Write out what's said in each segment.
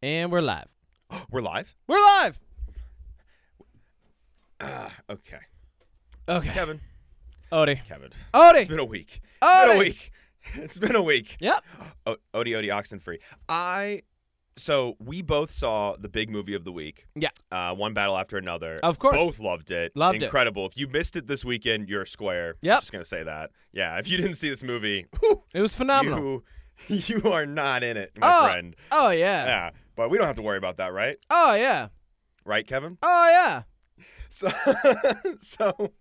And we're live. We're live? We're live! Okay. Okay. Kevin. Odie. Kevin. Odie! It's been a week. Odie! It's been a week. Yep. Odie, Oxenfree. So we both saw the big movie of the week. Yeah. One battle after another. Of course. Both loved it. Loved it. Incredible. If you missed it this weekend, you're a square. Yep. I'm just going to say that. Yeah, if you didn't see this movie, It was phenomenal. you are not in it, my friend. Oh, yeah. Yeah, but we don't have to worry about that, right? Oh, yeah. Right, Kevin? Oh, yeah. So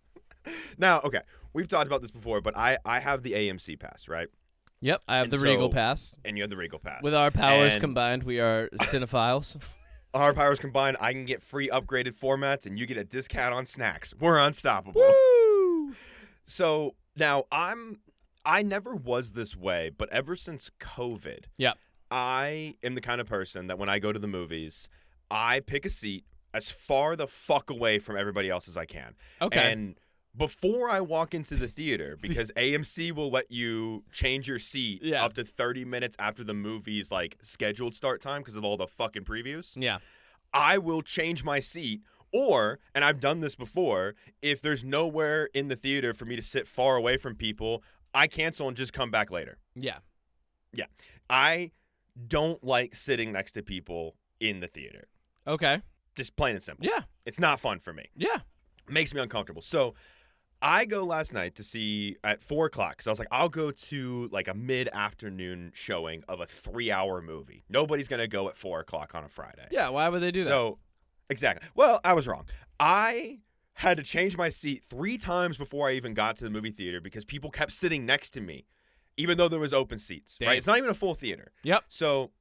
now, okay, we've talked about this before, but I have the AMC pass, right? Yep, I have And the so- Regal Pass. And you have the Regal Pass. With our powers And combined, we are cinephiles. our powers combined, I can get free upgraded formats, and you get a discount on snacks. We're unstoppable. Woo! So now I never was this way, but ever since COVID, Yep. I am the kind of person that when I go to the movies, I pick a seat as far the fuck away from everybody else as I can. Okay. And before I walk into the theater, because AMC will let you change your seat Yeah. up to 30 minutes after the movie's like scheduled start time because of all the fucking previews, Yeah. I will change my seat. Or, and I've done this before, if there's nowhere in the theater for me to sit far away from people, I cancel and just come back later. Yeah. Yeah. I don't like sitting next to people in the theater. Okay. Just plain and simple. Yeah. It's not fun for me. Yeah. It makes me uncomfortable. So I go last night to see at 4 o'clock. So I was like, I'll go to like a mid-afternoon showing of a 3-hour movie. Nobody's going to go at 4 o'clock on a Friday. Yeah, why would they do that? So, exactly. Well, I was wrong. I had to change my seat 3 times before I even got to the movie theater because people kept sitting next to me, even though there was open seats. Dang. Right? It's not even a full theater. Yep. So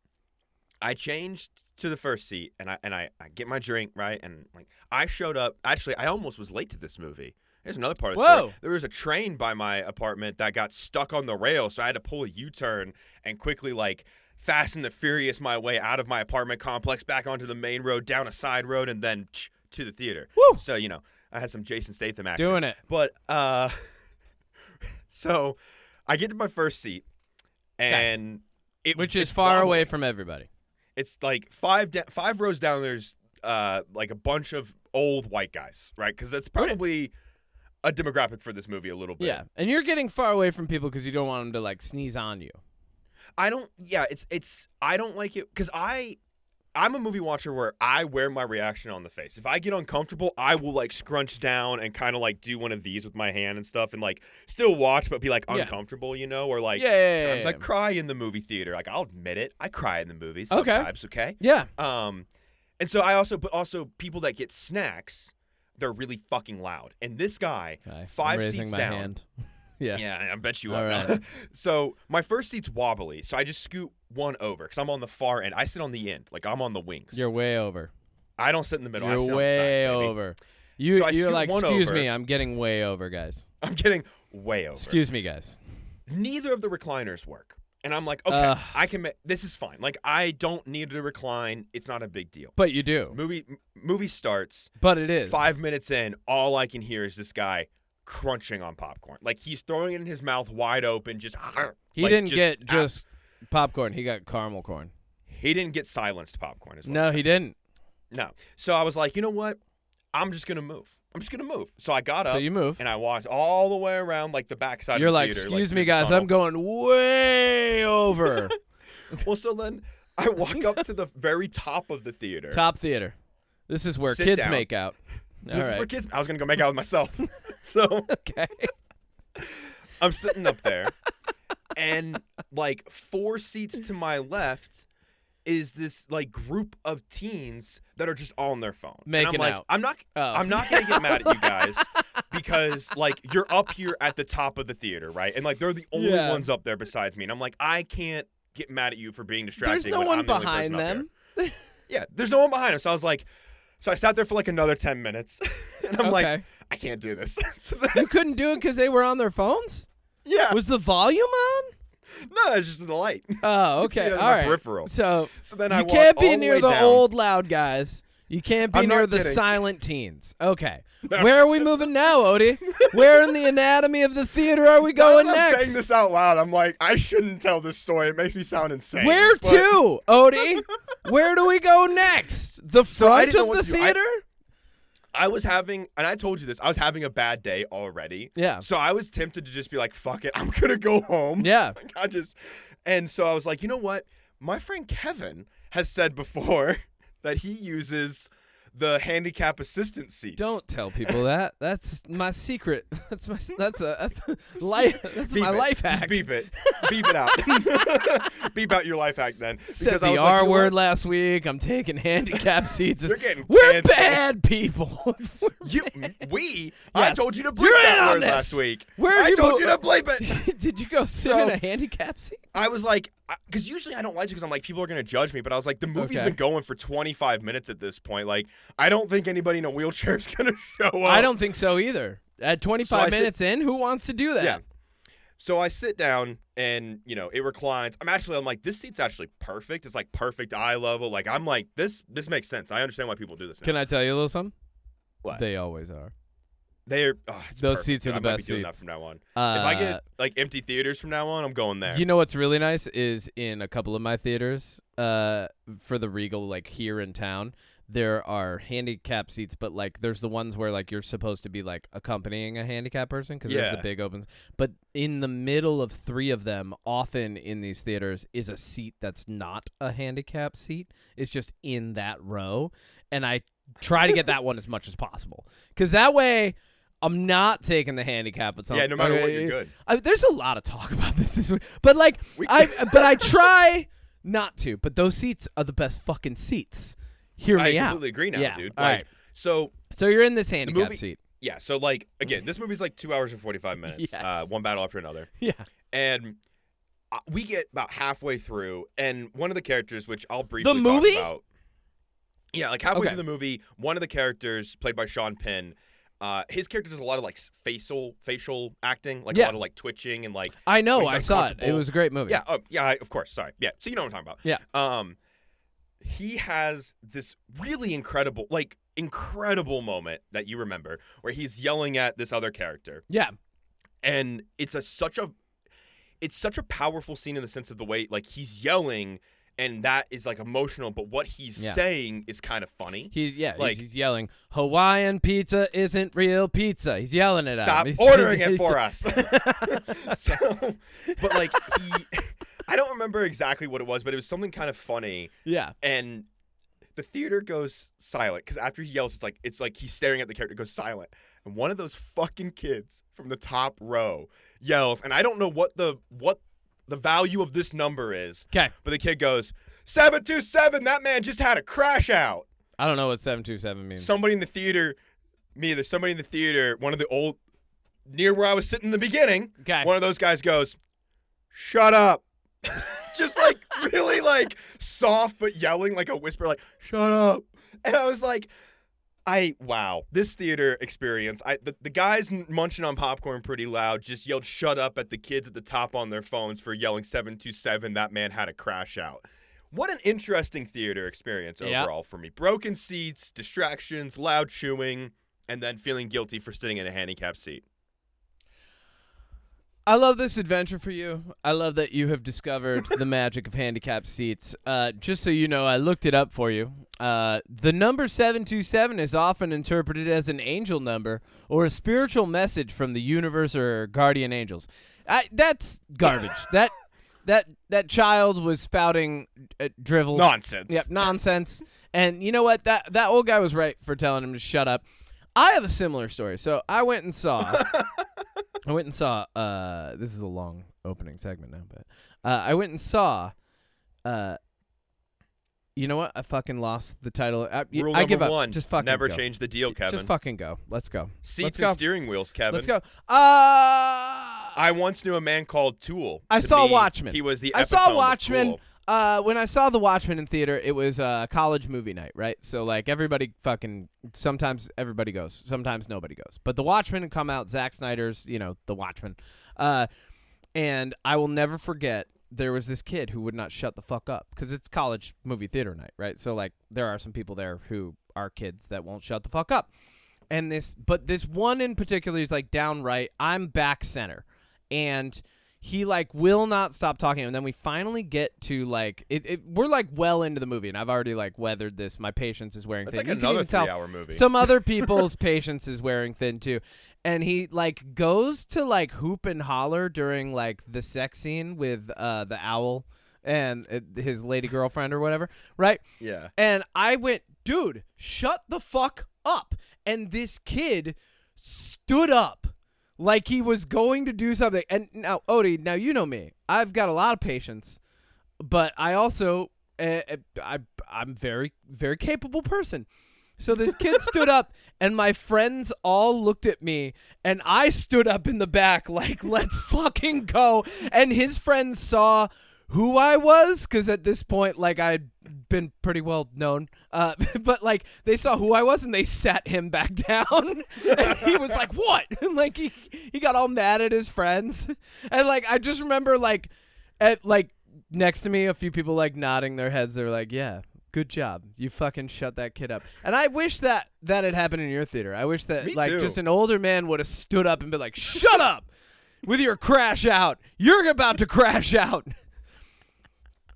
I changed to the first seat, and I get my drink, right? And like I showed up. Actually, I almost was late to this movie. Here's another part of the Whoa. story. There was a train by my apartment that got stuck on the rail, so I had to pull a U-turn and quickly like Fast and the Furious my way out of my apartment complex, back onto the main road, down a side road, and then to the theater. Woo. So, you know, I had some Jason Statham action. Doing it. But so I get to my first seat, and Which is it's far away wobbly. from everybody. It's like 5 rows down. There's like a bunch of old white guys, right? Because that's probably a demographic for this movie a little bit. Yeah. And you're getting far away from people because you don't want them to, like, sneeze on you. I don't. Yeah, it's. I don't like it because I'm a movie watcher where I wear my reaction on the face. If I get uncomfortable, I will like scrunch down and kind of like do one of these with my hand and stuff, and like still watch but be like uncomfortable, you know, or like sometimes I cry in the movie theater. Like I'll admit it, I cry in the movies sometimes. Okay. Yeah. And so I also people that get snacks, they're really fucking loud. And this guy, Okay. 5 I'm raising seats my down. hand. Yeah. Yeah, I bet you All are. right. So my first seat's wobbly, so I just scoot one over because I'm on the far end. I sit on the end, like I'm on the wings. You're way over. I don't sit in the middle. I You're sit way on the sides, baby. over. So I You're scoot like, one excuse over. me, I'm getting way over, guys. I'm getting way over. Excuse me, guys. Neither of the recliners work, and I'm like, okay, I can. This is fine. Like I don't need to recline. It's not a big deal. But you do. Movie starts. But it is. 5 minutes in, all I can hear is this guy crunching on popcorn. Like he's throwing it in his mouth wide open, just. He like, didn't get just popcorn. He got caramel corn. He didn't get silenced popcorn. Is what No, I'm he saying. didn't. No. So I was like, you know what? I'm just gonna move. So I got up. So you move. And I walked all the way around like the backside You're of the like, theater. excuse like, me, through the guys, tunnel. I'm going way over. Well, so then I walk up to the very top of the theater. Top theater. This is where Sit kids down. make out. This All is right. where kids. I was gonna go make out with myself. So Okay. I'm sitting up there, and like 4 seats to my left is this like group of teens that are just on their phone. Making and I'm like, out. I'm not gonna get mad at you guys because like you're up here at the top of the theater, right? And like they're the only Yeah. ones up there besides me, and I'm like, I can't get mad at you for being distracting. There's no when one I'm the only behind person up them. here. Yeah, there's no one behind him. So I was like, so I sat there for like another 10 minutes, and I'm like, Okay. I can't do this. So then, You couldn't do it because they were on their phones? yeah, Was the volume on? no, it's just the light. Oh, You can see okay. it on All my right. peripheral. So So then I you walked can't all be the near way the down. old loud guys. You can't be I'm near not the kidding. silent teens. Okay. Where are we moving now, Odie? Where in the anatomy of the theater are we going Now that I'm next? saying this out loud, I'm like, I shouldn't tell this story. It makes me sound insane. Where but- to, Odie? Where do we go next? The I front didn't know of what the to do. theater? I was having, and I told you this, I was having a bad day already. Yeah. So I was tempted to just be like, fuck it, I'm going to go home. Yeah. Like, and so I was like, you know what? My friend Kevin has said before that he uses the handicap assistance seats. Don't tell people that. That's my secret. That's a life. That's Beep my it. life hack. Just beep it. Beep it out. Beep out your life hack then. Said Because I the was like, R you know word what? last week. I'm taking handicap seats. You're getting We're canceled. bad people. I told you to bleep You're in that on word this. last week. Where I you told mo- you to bleep it. Did you go sit So- in a handicap seat? I was like, because usually I don't like it because I'm like, people are going to judge me. But I was like, the movie's Okay. been going for 25 minutes at this point. Like, I don't think anybody in a wheelchair is going to show up. I don't think so either. At 25 minutes in, who wants to do that? Yeah. So I sit down and, it reclines. I'm like, this seat's actually perfect. It's like perfect eye level. Like, I'm like, this makes sense. I understand why people do this now. Can I tell you a little something? What? They always are. They're Those perfect. seats are Dude, the I might best be doing that seats. from now on. If I get like empty theaters from now on, I'm going there. You know what's really nice is in a couple of my theaters, for the Regal, like here in town, there are handicap seats, but like there's the ones where like you're supposed to be like accompanying a handicap person because there's the Yeah. big opens. But in the middle of three of them, often in these theaters, is a seat that's not a handicap seat. It's just in that row, and I try to get that one as much as possible because that way I'm not taking the handicap at some. Yeah, no matter what, you're good. There's a lot of talk about this week, but like I try not to. But those seats are the best fucking seats. Hear me I out. completely agree now, Yeah, dude. all Like, right. so you're in this handicap movie- seat. yeah, so like again, this movie's like 2 hours and 45 minutes. Yes. One battle after another. Yeah. And we get about halfway through, and one of the characters, which I'll briefly The movie? talk about. Yeah, like halfway Okay. through the movie, one of the characters, played by Sean Penn, his character does a lot of like facial acting, like a Yeah. lot of like twitching and like. I know. when he's I saw it. It uncomfortable. was a great movie. Yeah, of course. Sorry. Yeah, so you know what I'm talking about. Yeah. He has this really incredible moment that you remember where he's yelling at this other character. Yeah. And it's such a powerful scene in the sense of the way like he's yelling and that is like emotional, but what he's saying is kind of funny. He's yelling, Hawaiian pizza isn't real pizza. He's yelling it Stop at him. ordering it for us. But like I don't remember exactly what it was, but it was something kind of funny. Yeah. And the theater goes silent because after he yells, it's like he's staring at the character, goes silent, and one of those fucking kids from the top row yells, and I don't know what the value of this number is. Okay. But the kid goes, 727. That man just had a crash out. I don't know what 727 means. Somebody in the theater, me either. Somebody in the theater, one of the old near where I was sitting in the beginning. Okay. One of those guys goes, shut up. Just like really like soft but yelling like a whisper, like shut up. And I was like, wow, this theater experience. The guys munching on popcorn pretty loud just yelled shut up at the kids at the top on their phones for yelling 727. That man had a crash out. What an interesting theater experience overall for me. Broken seats, distractions, loud chewing, and then feeling guilty for sitting in a handicapped seat. I love this adventure for you. I love that you have discovered the magic of handicapped seats. Just so you know, I looked it up for you. The number 727 is often interpreted as an angel number or a spiritual message from the universe or guardian angels. That's garbage. That child was spouting drivel. Nonsense. Yep, nonsense. And you know what? That old guy was right for telling him to shut up. I have a similar story. So I went and saw. This is a long opening segment now, but I went and saw. You know what? I fucking lost the title. Rule I give number up. one, Just fucking never go. change the deal, Kevin. Just fucking go. Let's go. Seats Let's and go. steering wheels, Kevin. Let's go. I once knew a man called Tool. I To saw me, Watchmen. He was the I epitome saw of Watchmen. Tool. When I saw The Watchmen in theater, it was college movie night, right? So, like, everybody sometimes everybody goes, sometimes nobody goes. But The Watchmen had come out, Zack Snyder's, The Watchmen. And I will never forget, there was this kid who would not shut the fuck up because it's college movie theater night, right? So, like, there are some people there who are kids that won't shut the fuck up. And this one in particular is like downright, I'm back center. And he like will not stop talking. And then we finally get to like, we're like well into the movie. And I've already like weathered this. My patience is wearing thin. It's like another 3-hour movie. Some other people's patience is wearing thin too. And he like goes to like hoop and holler during like the sex scene with the owl and his lady girlfriend or whatever. Right? Yeah. And I went, dude, shut the fuck up. And this kid stood up like he was going to do something. And now, Odie, now you know me. I've got a lot of patience, but I also, I'm very, very capable person. So this kid stood up, and my friends all looked at me, and I stood up in the back like, let's fucking go. And his friends saw who I was, because at this point, like, I'd been pretty well known, but like they saw who I was and they sat him back down. And he was like, what? And like he got all mad at his friends. And like I just remember like at like next to me a few people like nodding their heads. They're like, yeah, good job, you fucking shut that kid up. And I wish that had happened in your theater. I wish that Me like too. just an older man would have stood up and been like, shut up with your crash out, you're about to crash out.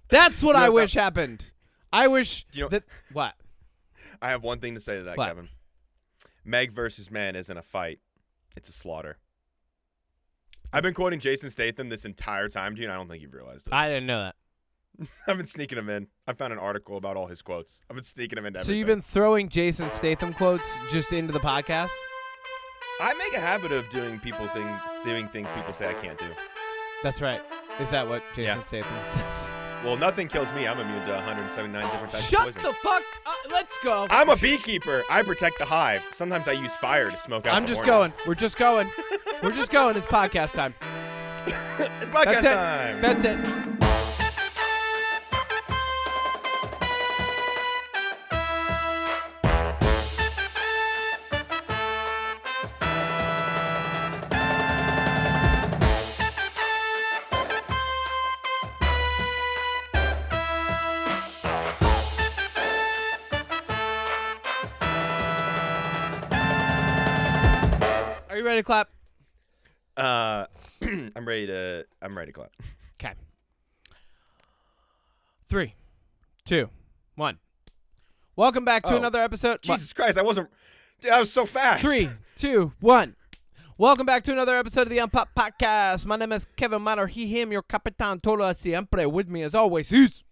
That's what I wish happened. I wish that... What? I have one thing to say to that, What? Kevin. Meg versus man isn't a fight. It's a slaughter. I've been quoting Jason Statham this entire time, dude. I don't think you've realized it. I didn't know that. I've been sneaking them in. I found an article about all his quotes. I've been sneaking them into So everything. you've been throwing Jason Statham quotes just into the podcast? I make a habit of doing things people say I can't do. That's right. Is that what Jason Yeah. Statham says? Well, nothing kills me. I'm immune to 179 different types of Shut poison. the fuck up. Let's go. I'm a beekeeper. I protect the hive. Sometimes I use fire to smoke out I'm the just hornets. going. We're just going. We're just going. It's podcast time. It's podcast time. That's it. Are you ready to clap? I'm ready to clap. Okay. 3, 2, 1. Welcome back to Oh. another episode. Jesus Christ, I wasn't. Dude, I was so fast. 3, 2, 1. Welcome back to another episode of the UnPop Podcast. My name is Kevin Manor. He, him, your Capitan Todo Siempre. With me as always is...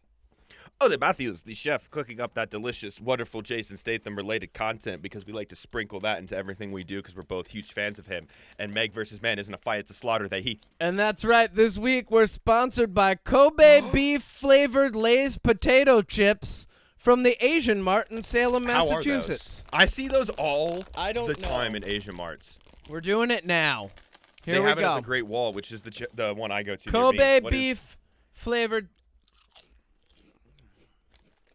Odie Matthews, the chef, cooking up that delicious, wonderful Jason Statham-related content because we like to sprinkle that into everything we do because we're both huge fans of him. And Meg versus Man isn't a fight, it's a slaughter, they he. And that's right. This week we're sponsored by Kobe beef-flavored Lay's potato chips from the Asian Mart in Salem, How are Massachusetts. those? I see those all I don't the know. time in Asian Marts. We're doing it now. Here They we have it go. at the Great Wall, which is the one I go to. near Kobe me. What is- beef-flavored...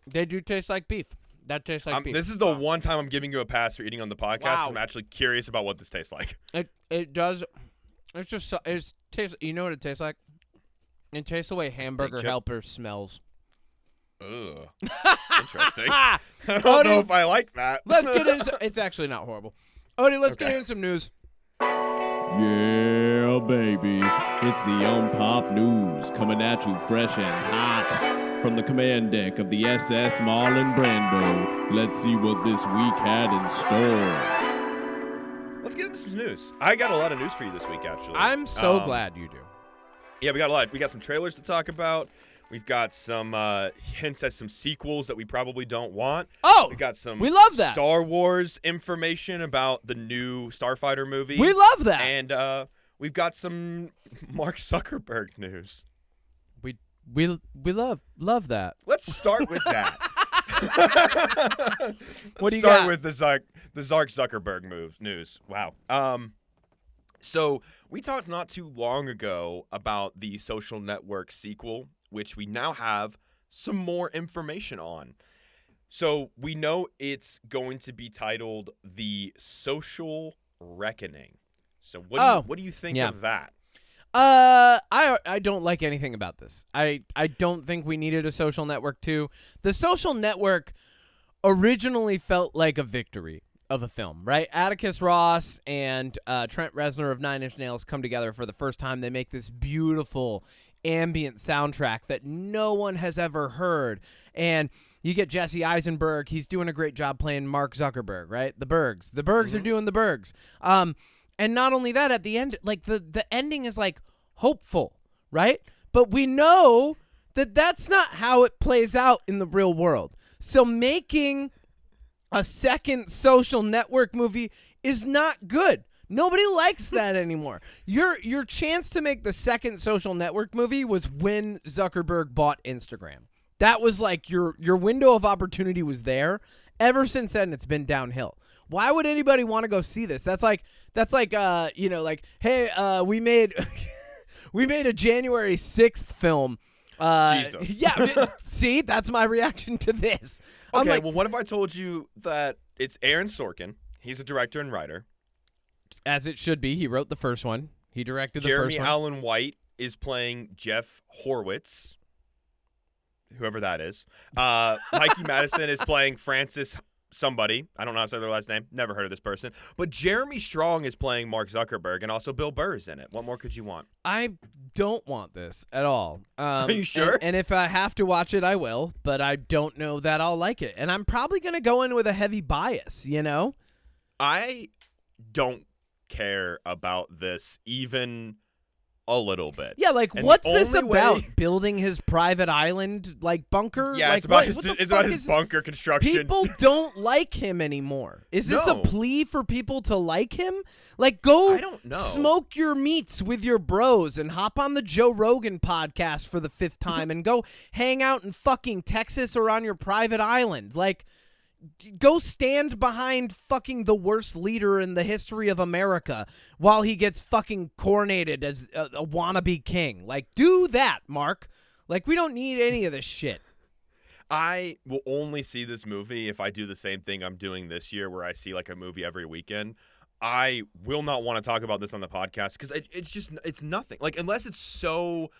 They do taste like beef. That tastes like beef. This is the one time I'm giving you a pass for eating on the podcast. Wow. I'm actually curious about what this tastes like. It does. It's just it tastes. You know what it tastes like? It tastes the way hamburger chip? helper smells. Ugh. Interesting. I don't know if I like that. Let's get into. It's actually not horrible. Odie, let's get Okay. into some news. Yeah, baby. It's the UnPop News coming at you fresh and hot from the command deck of the SS Marlon Brando. Let's see what this week had in store. Let's get into some news. I got a lot of news for you this week, actually. I'm so glad you do. Yeah, we got a lot. We got some trailers to talk about. We've got some hints at some sequels that we probably don't want. Oh, We got some we love that. Star Wars information about the new Starfighter movie. We love that. And we've got some Mark Zuckerberg news. We love that. Let's start with that. What do you start got? with the Zuckerberg news. Wow. So we talked not too long ago about the Social Network sequel, which we now have some more information on. So we know it's going to be titled The Social Reckoning. So what do you think yeah. of that? I don't like anything about this. I don't think we needed a Social Network 2. The Social Network originally felt like a victory of a film, right? Atticus Ross and Trent Reznor of Nine Inch Nails come together for the first time. They make this beautiful ambient soundtrack that no one has ever heard. And you get Jesse Eisenberg. He's doing a great job playing Mark Zuckerberg, right? The Bergs. The Bergs are doing the Bergs. And not only that, at the end, like the ending is like hopeful, right? But we know that that's not how it plays out in the real world. So making a second Social Network movie is not good. Nobody likes that anymore. Your chance to make the second Social Network movie was when Zuckerberg bought Instagram. That was like your window of opportunity was there. Ever since then, it's been downhill. Why would anybody want to go see this? That's like hey, we made we made a January 6th film. Jesus. Yeah, see, that's my reaction to this. Okay, well, what if I told you that it's Aaron Sorkin? He's a director and writer. As it should be. He wrote the first one. He directed the Jeremy first one. Allen White is playing Jeff Horwitz, whoever that is. Mikey Madison is playing Francis somebody. I don't know how to say their last name. Never heard of this person. But Jeremy Strong is playing Mark Zuckerberg, and also Bill Burr is in it. What more could you want? I don't want this at all. Are you sure? And if I have to watch it, I will. But I don't know that I'll like it. And I'm probably going to go in with a heavy bias, you know? I don't care about this even a little bit. Yeah, like, And what's the this only about? way- Building his private island, like, bunker? Yeah, like, it's about what the his fuck is- bunker construction. People don't like him anymore. Is this No. a plea for people to like him? Like, go I don't know. smoke your meats with your bros and hop on the Joe Rogan podcast for the 5th time and go hang out in fucking Texas or on your private island. Like, go stand behind fucking the worst leader in the history of America while he gets fucking coronated as a wannabe king. Like, do that, Mark. Like, we don't need any of this shit. I will only see this movie if I do the same thing I'm doing this year, where I see like a movie every weekend. I will not want to talk about this on the podcast because it's nothing. Like, unless it's so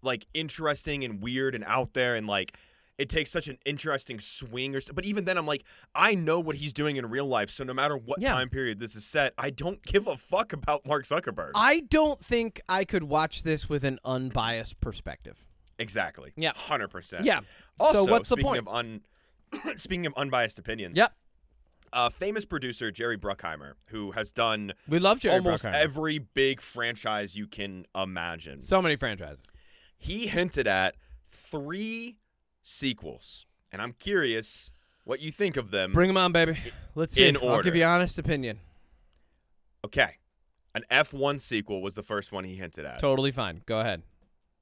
like interesting and weird and out there and like it takes such an interesting swing but even then I'm like, I know what he's doing in real life, so no matter what time period this is set, I don't give a fuck about Mark Zuckerberg. I don't think I could watch this with an unbiased perspective. Exactly. Yeah. 100%. Yeah. Also, so what's the speaking point? Speaking of unbiased opinions. Yep. Famous producer Jerry Bruckheimer, who has done We love Jerry almost Bruckheimer. every big franchise you can imagine. So many franchises. He hinted at 3 sequels, and I'm curious what you think of them. Bring them on, baby. Let's see. In I'll order. give you honest opinion. Okay. An F1 sequel was the first one he hinted at. Totally fine. Go ahead.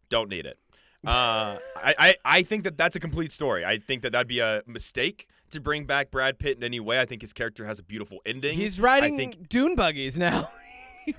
Don't need it. I think that's a complete story. I think that'd be a mistake to bring back Brad Pitt in any way. I think his character has a beautiful ending. He's riding I think, dune buggies now.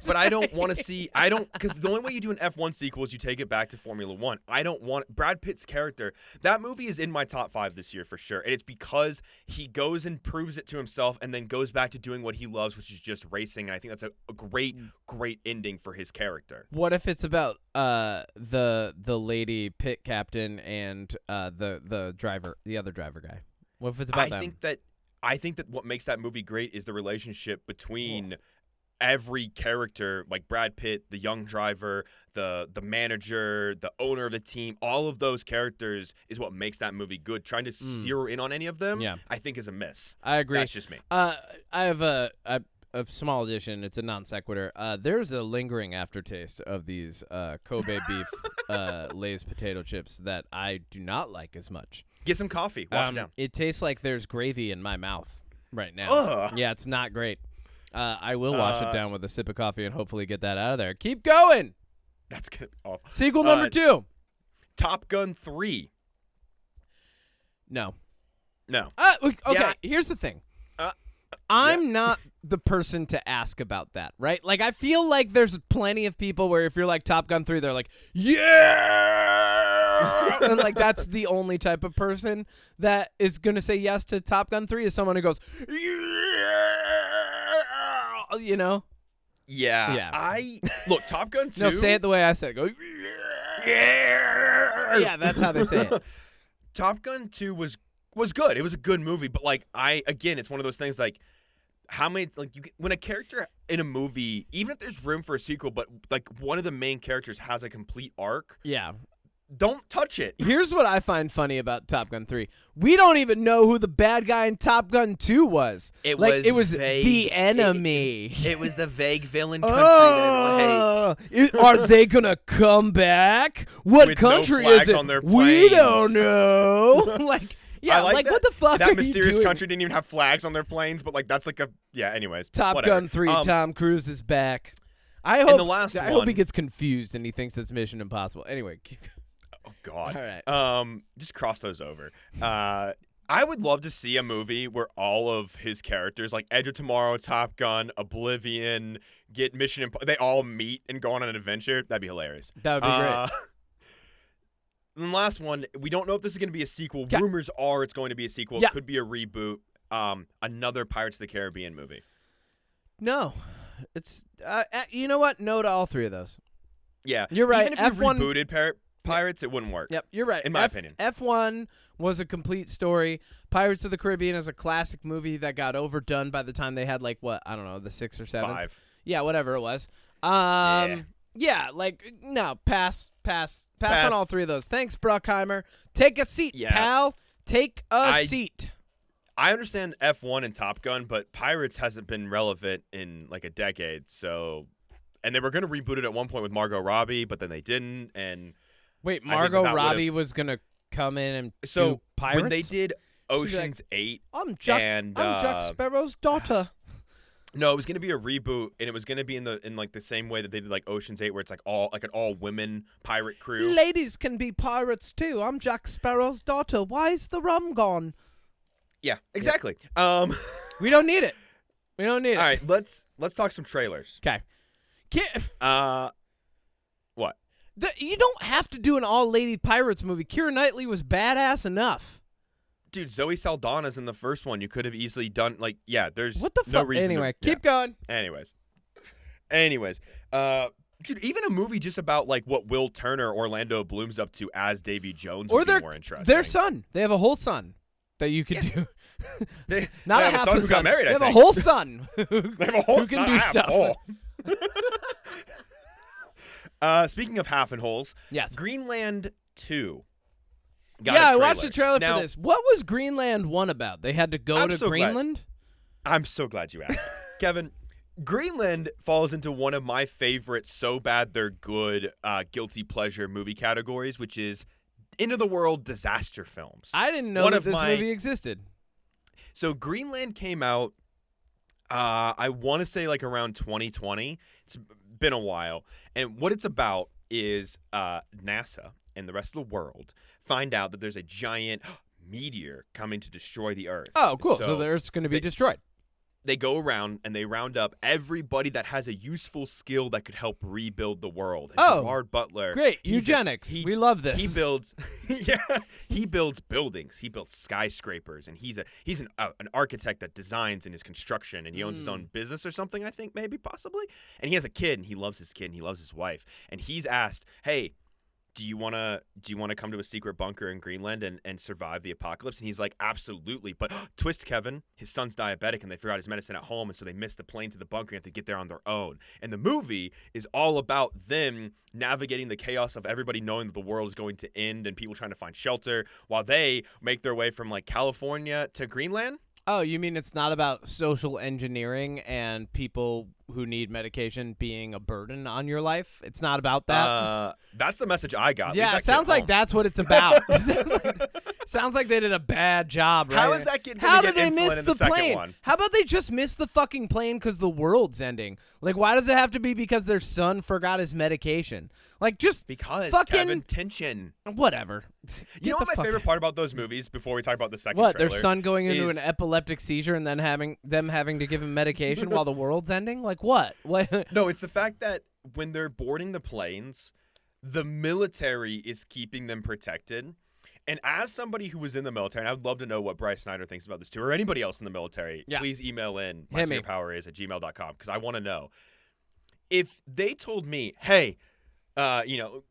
but I don't want to see. Because the only way you do an F1 sequel is you take it back to Formula One. I don't want Brad Pitt's character. That movie is in my top 5 this year for sure, and it's because he goes and proves it to himself, and then goes back to doing what he loves, which is just racing. And I think that's a great ending for his character. What if it's about the lady pit captain and the driver, the other driver guy? What if it's about them? I think that what makes that movie great is the relationship between every character, like Brad Pitt, the young driver, the manager, the owner of the team. All of those characters is what makes that movie good. Trying to zero in on any of them, I think is a miss. I agree. That's just me. I have a small addition. It's a non sequitur. There's a lingering aftertaste of these Kobe beef Lay's potato chips that I do not like as much. Get some coffee. Wash it down. It tastes like there's gravy in my mouth right now. Ugh. Yeah, it's not great. I will wash it down with a sip of coffee and hopefully get that out of there. Keep going. That's gonna be awful. Sequel number 2. Top Gun 3. No. No. Okay, Yeah. here's the thing. I'm not the person to ask about that, right? Like, I feel like there's plenty of people where if you're like Top Gun 3, they're like, yeah! And like, that's the only type of person that is going to say yes to Top Gun 3 is someone who goes, yeah! You know? Yeah. Look, Top Gun 2. No, say it the way I said it. Go, Yeah. yeah, that's how they say it. Top Gun 2 was was good. It was a good movie, but like it's one of those things like how many like when a character in a movie, even if there's room for a sequel, but like one of the main characters has a complete arc. Yeah. Don't touch it. Here's what I find funny about Top Gun 3. We don't even know who the bad guy in Top Gun 2 was. It was vague. the The enemy. It was the vague villain country that everyone hates. Are they going to come back? What With no country flags is it? on their We planes. don't know. Yeah, I like that, what the fuck that are mysterious you doing? country didn't even have flags on their planes, but like that's like anyways. Top whatever. Gun 3, Tom Cruise is back. I And hope the last I hope he one- gets confused and he thinks it's Mission Impossible. Anyway, keep going. Oh God. All right. Just cross those over. I would love to see a movie where all of his characters, like Edge of Tomorrow, Top Gun, Oblivion, get they all meet and go on an adventure. That'd be hilarious. That would be great. And the last one, we don't know if this is going to be a sequel. Yeah. Rumors are it's going to be a sequel. Yeah. It could be a reboot. Another Pirates of the Caribbean movie. No. It's you know what? No to all three of those. Yeah. You're right. Even if you F1 rebooted Pirates, it wouldn't work. Yep, you're right. In my opinion. F1 was a complete story. Pirates of the Caribbean is a classic movie that got overdone by the time they had like what, I don't know, the 6th or 7th. 5. Yeah, whatever it was. Yeah, like no, pass on all three of those. Thanks, Bruckheimer. Take a seat, Yeah. pal. Take a seat. I understand F1 and Top Gun, but Pirates hasn't been relevant in like a decade. So, and they were going to reboot it at one point with Margot Robbie, but then they didn't. And Wait, I think Margot that Robbie was gonna come in and so do Pirates? when they did She'd be like, Ocean's 8, I'm Jack Sparrow's daughter. no, it was going to be a reboot, and it was going to be in like the same way that they did like Ocean's 8, where it's like an all women pirate crew. Ladies can be pirates too. I'm Jack Sparrow's daughter. Why's the rum gone? Yeah, exactly. We don't need it. We don't need it. All right, let's talk some trailers. Okay. What? You don't have to do an all-lady pirates movie. Keira Knightley was badass enough. Dude, Zoe Saldana's in the first one. You could have easily done there's What the no fuck? reason. Anyway, to, keep going. Anyways, dude, even a movie just about like what Will Turner, Orlando Bloom's up to as Davy Jones would be more interesting. Their son. They have a whole son that you could do. They Not have a half son a who son. got married. They I have a think. whole son They have a whole who can not do half, stuff. whole. Speaking of half and holes, Yes. Greenland 2. Got Yeah, a I watched the trailer now, for this. What was Greenland 1 about? They had to go I'm to so glad. Greenland? I'm so glad you asked. Kevin, Greenland falls into one of my favorite so bad they're good guilty pleasure movie categories, which is end of the world disaster films. I didn't know One that of this my- movie existed. So Greenland came out, I want to say like around 2020. It's been a while. And what it's about is NASA and the rest of the world find out that there's a giant meteor coming to destroy the Earth. Oh, cool. So, So the Earth's going to be they- destroyed. They go around and they round up everybody that has a useful skill that could help rebuild the world. And Oh, Gerard Butler. Great. he's Eugenics. We love this. He builds, he builds buildings. He builds skyscrapers, and he's an architect that designs in his construction, and he owns his own business or something. I think maybe possibly, and he has a kid, and he loves his kid, and he loves his wife, and he's asked, hey, do you wanna come to a secret bunker in Greenland and survive the apocalypse? And he's like, absolutely. But twist, Kevin, his son's diabetic and they forgot his medicine at home, and so they missed the plane to the bunker and have to get there on their own. And the movie is all about them navigating the chaos of everybody knowing that the world is going to end and people trying to find shelter while they make their way from like California to Greenland. Oh, you mean it's not about social engineering and people who need medication being a burden on your life? It's not about that? That's the message I got. Yeah, Leave it that kid sounds like home. that's what it's about. Sounds like they did a bad job, right? How is that kid How gonna did get they insulin miss in the the second plane? one? How about they just miss the fucking plane because the world's ending? Like, why does it have to be because their son forgot his medication? Like, just Because fucking Kevin, tension. whatever. You know what my favorite part about those movies before we talk about the second What, their trailer son going into is- an epileptic seizure and then having to give him medication while the world's ending? Like, what? What? No, it's the fact that when they're boarding the planes, the military is keeping them protected. And as somebody who was in the military, and I would love to know what Bryce Snyder thinks about this too, or anybody else in the military, Yeah. please email in Hit me. mysecretpoweris@gmail.com because I want to know. If they told me, hey,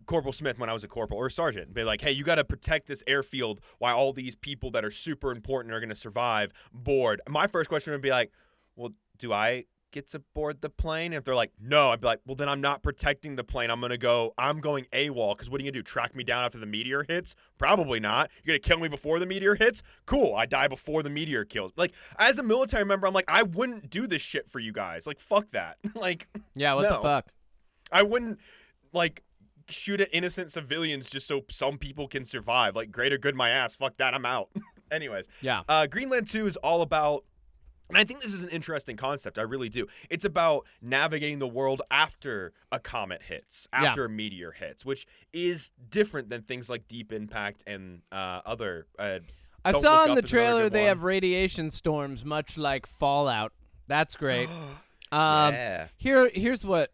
Corporal Smith when I was a corporal or a sergeant. Be like, hey, you got to protect this airfield while all these people that are super important are going to survive board. My first question would be like, well, do I get to board the plane? And if they're like, no, I'd be like, well, then I'm not protecting the plane. I'm going AWOL, because what are you going to do, track me down after the meteor hits? Probably not. You're going to kill me before the meteor hits? Cool, I die before the meteor kills. Like, as a military member, I'm like, I wouldn't do this shit for you guys. Like, fuck that. Like, Yeah, what the fuck? I wouldn't, like, shoot at innocent civilians just so some people can survive. Like, greater good my ass. Fuck that, I'm out. Anyways. Yeah. Greenland 2 is all about, and I think this is an interesting concept. I really do. It's about navigating the world after a comet hits, after a meteor hits, which is different than things like Deep Impact and other. I saw in the trailer they have radiation storms, much like Fallout. That's great. Yeah. Here's what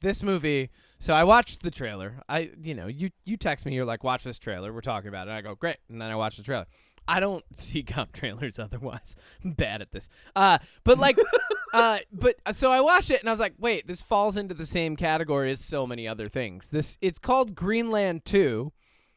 this movie. So I watched the trailer. You text me. You're like, watch this trailer. We're talking about it. And I go, great. And then I watch the trailer. I don't seek out trailers otherwise. I'm bad at this. So I watched it and I was like, wait, this falls into the same category as so many other things. It's called Greenland 2,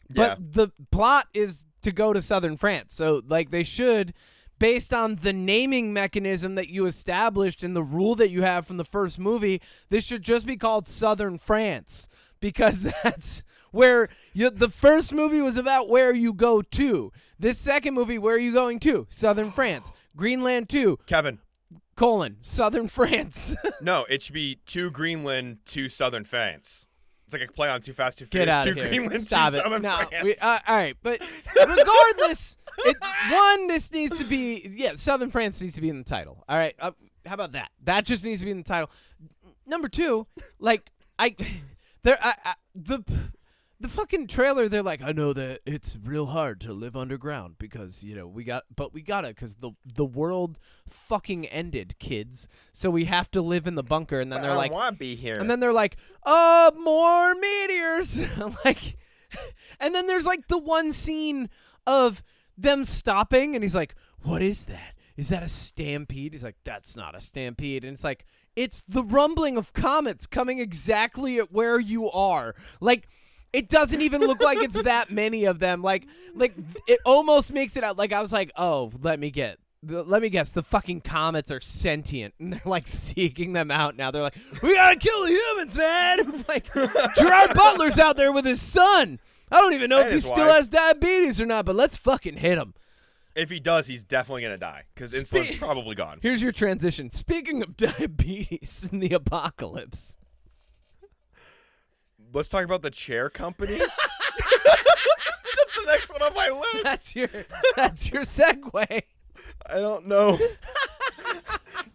but the plot is to go to southern France. So like they should, based on the naming mechanism that you established and the rule that you have from the first movie, this should just be called Southern France, because that's where the first movie was about where you go to. This second movie, where are you going to? Southern France. Greenland 2. Kevin. Southern France. No, it should be to Greenland to Southern France. It's like a play on Too Fast, Too Get Furious. out To of here. Greenland Stop to it. Southern No, France. all right, but regardless, this needs to be, Southern France needs to be in the title. All right, how about that? That just needs to be in the title. Number 2, like, the fucking trailer, they're like, I know that it's real hard to live underground because, we gotta, because the world fucking ended, kids. So we have to live in the bunker. And then they're like, I don't want to be here. And then they're like, more meteors. Like, and then there's like the one scene of them stopping and he's like, what is that? Is that a stampede? He's like, that's not a stampede. And it's like, it's the rumbling of comets coming exactly at where you are. Like, it doesn't even look like it's that many of them. Like it almost makes it out. Like I was like, oh, let me guess. The fucking comets are sentient, and they're like seeking them out now. They're like, we gotta kill the humans, man. Like Gerard Butler's out there with his son. I don't even know if he still has diabetes or not, but let's fucking hit him. If he does, he's definitely gonna die because insulin's probably gone. Here's your transition. Speaking of diabetes in the apocalypse. Let's talk about the chair company. That's the next one on my list. That's your segue. I don't know.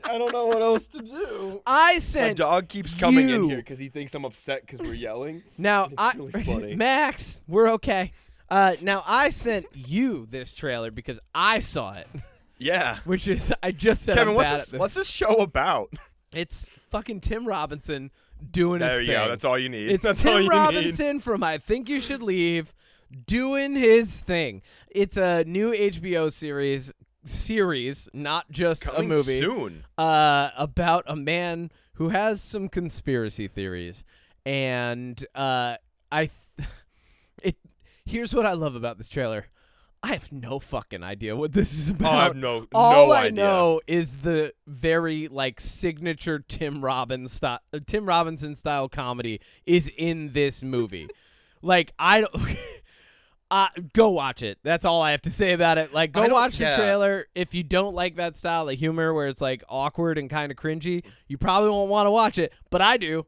I don't know what else to do. I sent my dog keeps coming in here because he thinks I'm upset because we're yelling. Now, it's really funny. Max, we're okay. Now I sent you this trailer because I saw it. Yeah. Which is, I just said, Kevin, I'm bad at this. what's this show about? It's fucking Tim Robinson doing his thing. There you go. That's all you need. It's That's Tim all you Robinson need. from I Think You Should Leave doing his thing. It's a new HBO series, not just Coming a movie. Soon. About a man who has some conspiracy theories. And here's what I love about this trailer. I have no fucking idea what this is about. I have no All I idea. know is the very signature Tim Robinson style comedy is in this movie. I don't. Go watch it. That's all I have to say about it. Go watch the trailer. If you don't like that style of humor where it's awkward and kind of cringy, you probably won't want to watch it. But I do.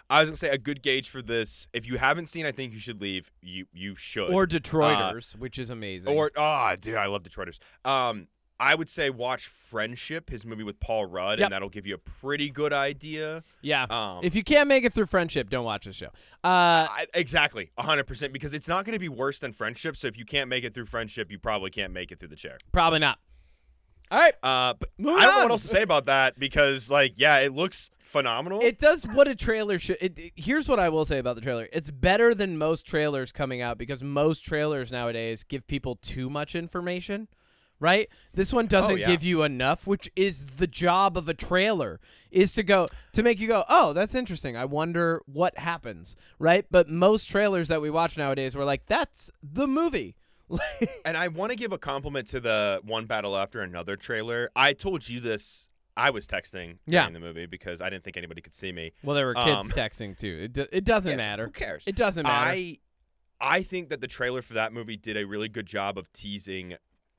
I was gonna say a good gauge for this. If you haven't seen I Think You Should Leave, you should. Or Detroiters, which is amazing. Dude, I love Detroiters. I would say watch Friendship, his movie with Paul Rudd, and that'll give you a pretty good idea. Yeah. If you can't make it through Friendship, don't watch this show. Exactly, 100%, because it's not going to be worse than Friendship. So if you can't make it through Friendship, you probably can't make it through The Chair. Probably not. All right. But I don't know what else to say about that because, it looks phenomenal. It does what a trailer should. Here's what I will say about the trailer. It's better than most trailers coming out because most trailers nowadays give people too much information right? This one doesn't yeah. give you enough, which is the job of a trailer, is to make you go, oh, that's interesting. I wonder what happens, right? But most trailers that we watch nowadays, we're like, that's the movie. And I want to give a compliment to the One Battle After Another trailer. I told you this. I was texting during the movie because I didn't think anybody could see me. Well, there were kids texting too. It doesn't matter. Who cares? It doesn't matter. I think that the trailer for that movie did a really good job of teasing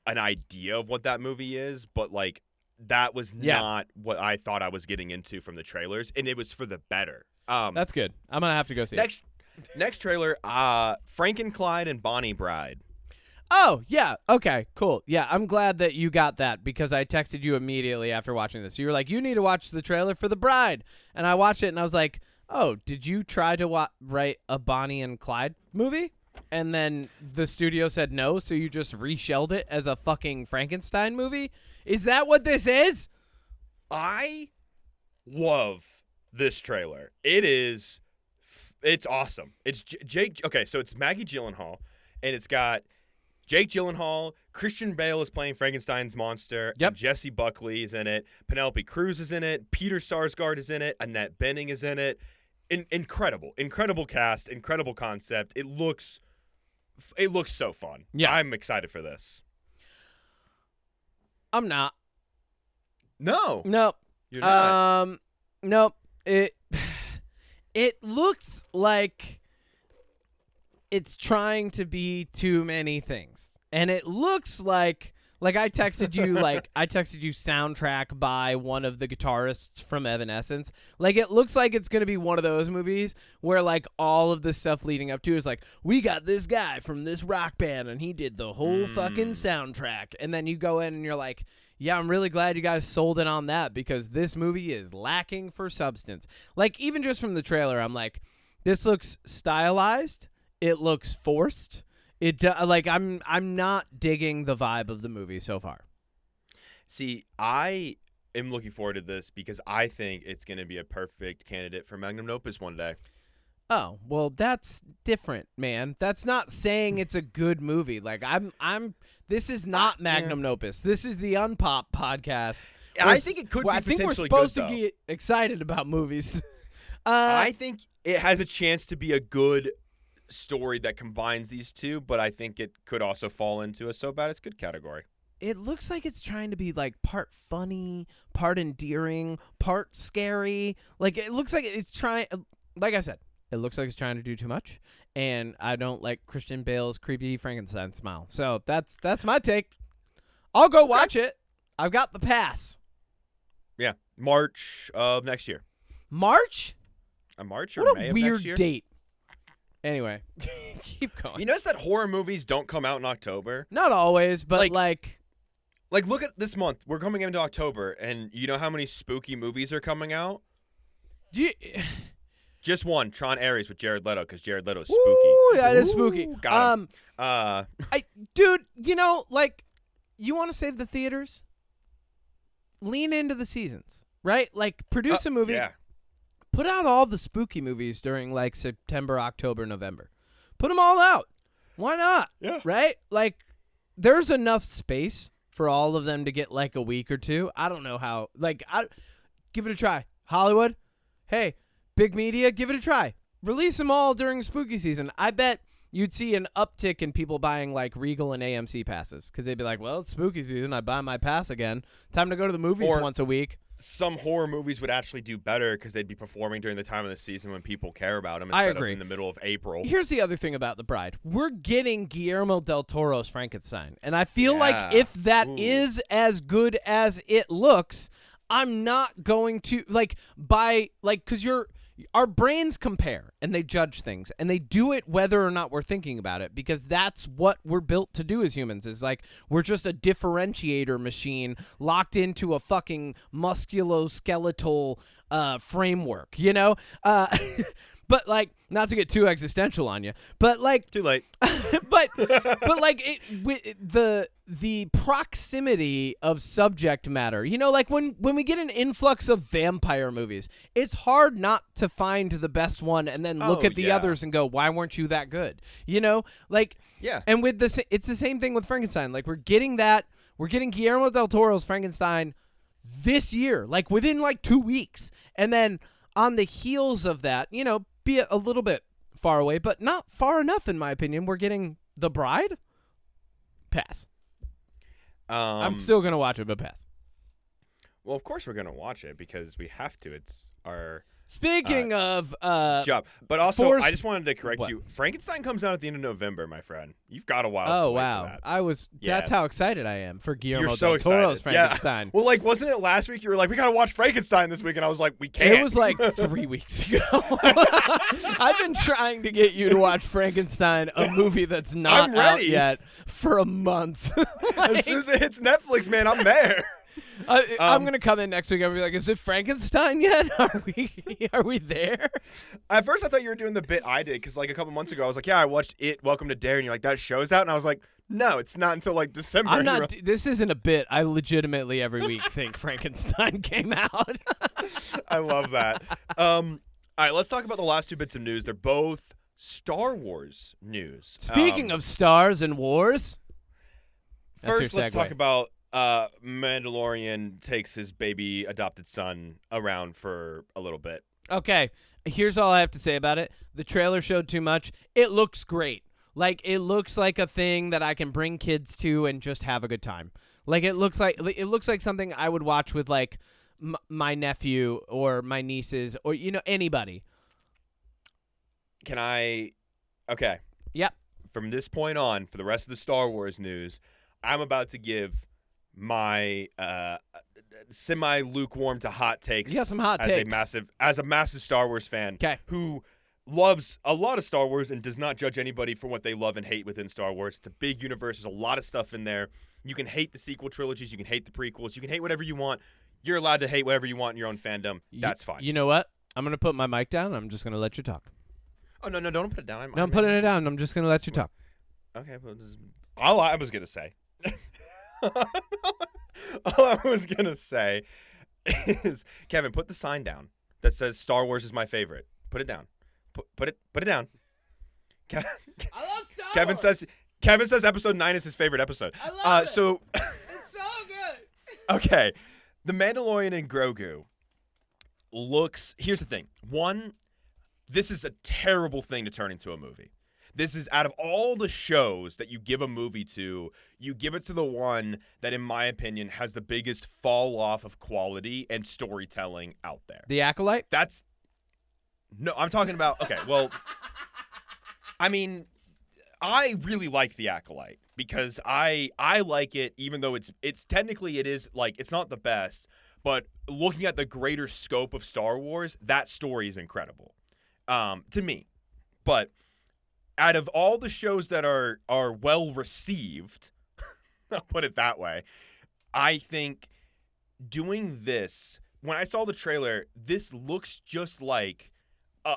an idea of what that movie is, but like that was not what I thought I was getting into from the trailers, and it was for the better. That's good. I'm gonna have to go see it. Next trailer, Frank and Clyde and Bonnie Bride. Oh, yeah. Okay, cool. Yeah, I'm glad that you got that because I texted you immediately after watching this. You were like, you need to watch the trailer for The Bride. And I watched it and I was like, oh, did you try to write a Bonnie and Clyde movie? And then the studio said no, so you just reshelled it as a fucking Frankenstein movie? Is that what this is? I love this trailer. It's awesome. It's Jake. Okay, so it's Maggie Gyllenhaal, and it's got Jake Gyllenhaal, Christian Bale is playing Frankenstein's monster. Yep. And Jesse Buckley is in it. Penelope Cruz is in it. Peter Sarsgaard is in it. Annette Bening is in it. Incredible cast, incredible concept. It looks so fun. Yeah. I'm excited for this. I'm not. No. Nope. You're not. Nope. It looks like it's trying to be too many things. And it looks like I texted you soundtrack by one of the guitarists from Evanescence. Like it looks like it's going to be one of those movies where like all of the stuff leading up to is like, we got this guy from this rock band and he did the whole fucking soundtrack. And then you go in and you're like, yeah, I'm really glad you guys sold it on that because this movie is lacking for substance. Like even just from the trailer, I'm like, this looks stylized. It looks forced. I'm not digging the vibe of the movie so far. See, I am looking forward to this because I think it's going to be a perfect candidate for Magnum Opus one day. Oh, well, that's different, man. That's not saying it's a good movie. Like this is not Magnum Opus. This is the UnPop podcast. I think it could be I think we're potentially supposed good, to though. get excited about movies. I think it has a chance to be a good story that combines these two, but I think it could also fall into a so bad it's good category. It looks like it's trying to be like part funny, part endearing, part scary. Like it looks like it's trying, like I said, it looks like it's trying to do too much, and I don't like Christian Bale's creepy Frankenstein smile. So that's my take. I'll go watch it. I've got the pass. Yeah, March of next year. March? March or What May a of weird next year? date. Anyway, keep going. You notice that horror movies don't come out in October? Not always, but like look at this month. We're coming into October, and you know how many spooky movies are coming out? Just one, Tron Ares with Jared Leto, because Jared Leto's spooky. Ooh, that is spooky. Got him. Dude, like, you want to save the theaters? Lean into the seasons, right? Like, produce a movie. Yeah. Put out all the spooky movies during, like, September, October, November. Put them all out. Why not? Yeah. Right? Like, there's enough space for all of them to get, like, a week or two. I don't know how. Like, give it a try. Hollywood, hey, big media, give it a try. Release them all during spooky season. I bet you'd see an uptick in people buying, like, Regal and AMC passes because they'd be like, well, it's spooky season. I buy my pass again. Time to go to the movies once a week. Some horror movies would actually do better because they'd be performing during the time of the season when people care about them I instead agree. of in the middle of April. Here's the other thing about The Bride. We're getting Guillermo del Toro's Frankenstein. And I feel like if that is as good as it looks, I'm not going to, because our brains compare and they judge things and they do it whether or not we're thinking about it because that's what we're built to do as humans is like we're just a differentiator machine locked into a fucking musculoskeletal framework, you know? But like, not to get too existential on you, but like, Too late. but like the proximity of subject matter, you know, like when we get an influx of vampire movies, it's hard not to find the best one and then look at the others and go, why weren't you that good? You know, like, Yeah. and with it's the same thing with Frankenstein. Like we're getting that. We're getting Guillermo del Toro's Frankenstein this year, like within like 2 weeks. And then on the heels of that, you know, be a little bit far away, but not far enough in my opinion, we're getting The Bride. Pass. I'm still going to watch it, but pass. Well, of course we're going to watch it because we have to. It's our Speaking of job. But also, Force- I just wanted to correct What? you. Frankenstein comes out at the end of November, my friend. You've got a while Oh to wait wow. for that. That's how excited I am for Guillermo You're so del Toro's excited. Yeah. Frankenstein. Well, like, wasn't it last week you were like, we got to watch Frankenstein this week? And I was like, we can't. It was like 3 weeks ago. I've been trying to get you to watch Frankenstein, a movie that's not I'm out ready. yet, for a month. As soon as it hits Netflix, man, I'm there. I'm gonna come in next week and be like, "Is it Frankenstein yet? Are we there?" At first, I thought you were doing the bit I did because, like, a couple months ago, I was like, "Yeah, I watched It. Welcome to Dare," and you're like, "That show's out," and I was like, "No, it's not until like December." I'm And you're not. This isn't a bit. I legitimately every week think Frankenstein came out. I love that. All right, let's talk about the last two bits of news. They're both Star Wars news. Speaking of stars and wars, that's first, your let's segue. talk about Mandalorian takes his baby adopted son around for a little bit. Okay, here's all I have to say about it. The trailer showed too much. It looks great. Like, it looks like a thing that I can bring kids to and just have a good time. Like, it looks like something I would watch with, like, my nephew or my nieces or, you know, anybody. Can I? Okay. Yep. From this point on, for the rest of the Star Wars news, I'm about to give my semi-lukewarm to hot takes. You got some hot as takes. As a massive Star Wars fan 'Kay. who loves a lot of Star Wars and does not judge anybody for what they love and hate within Star Wars. It's a big universe. There's a lot of stuff in there. You can hate the sequel trilogies. You can hate the prequels. You can hate whatever you want. You're allowed to hate whatever you want in your own fandom. That's fine. You know what? I'm going to put my mic down. I'm just going to let you talk. Oh, no, don't put it down. I'm putting it down. I'm just going to let you talk. Okay, well, this is all I was going to say. All I was going to say is, Kevin, put the sign down that says Star Wars is my favorite. Put it down. Put it down. I love Star Kevin says episode 9 is his favorite episode. I love it. So It's so good. okay, The Mandalorian and Grogu looks. Here's the thing. One, this is a terrible thing to turn into a movie. This is, out of all the shows that you give a movie to, you give it to the one that, in my opinion, has the biggest fall off of quality and storytelling out there. The Acolyte? No, I'm talking about, okay, well, I mean, I really like The Acolyte because I like it, even though it's technically, it is, like, it's not the best, but looking at the greater scope of Star Wars, that story is incredible to me. But out of all the shows that are well received, I'll put it that way, I think doing this, when I saw the trailer, this looks just like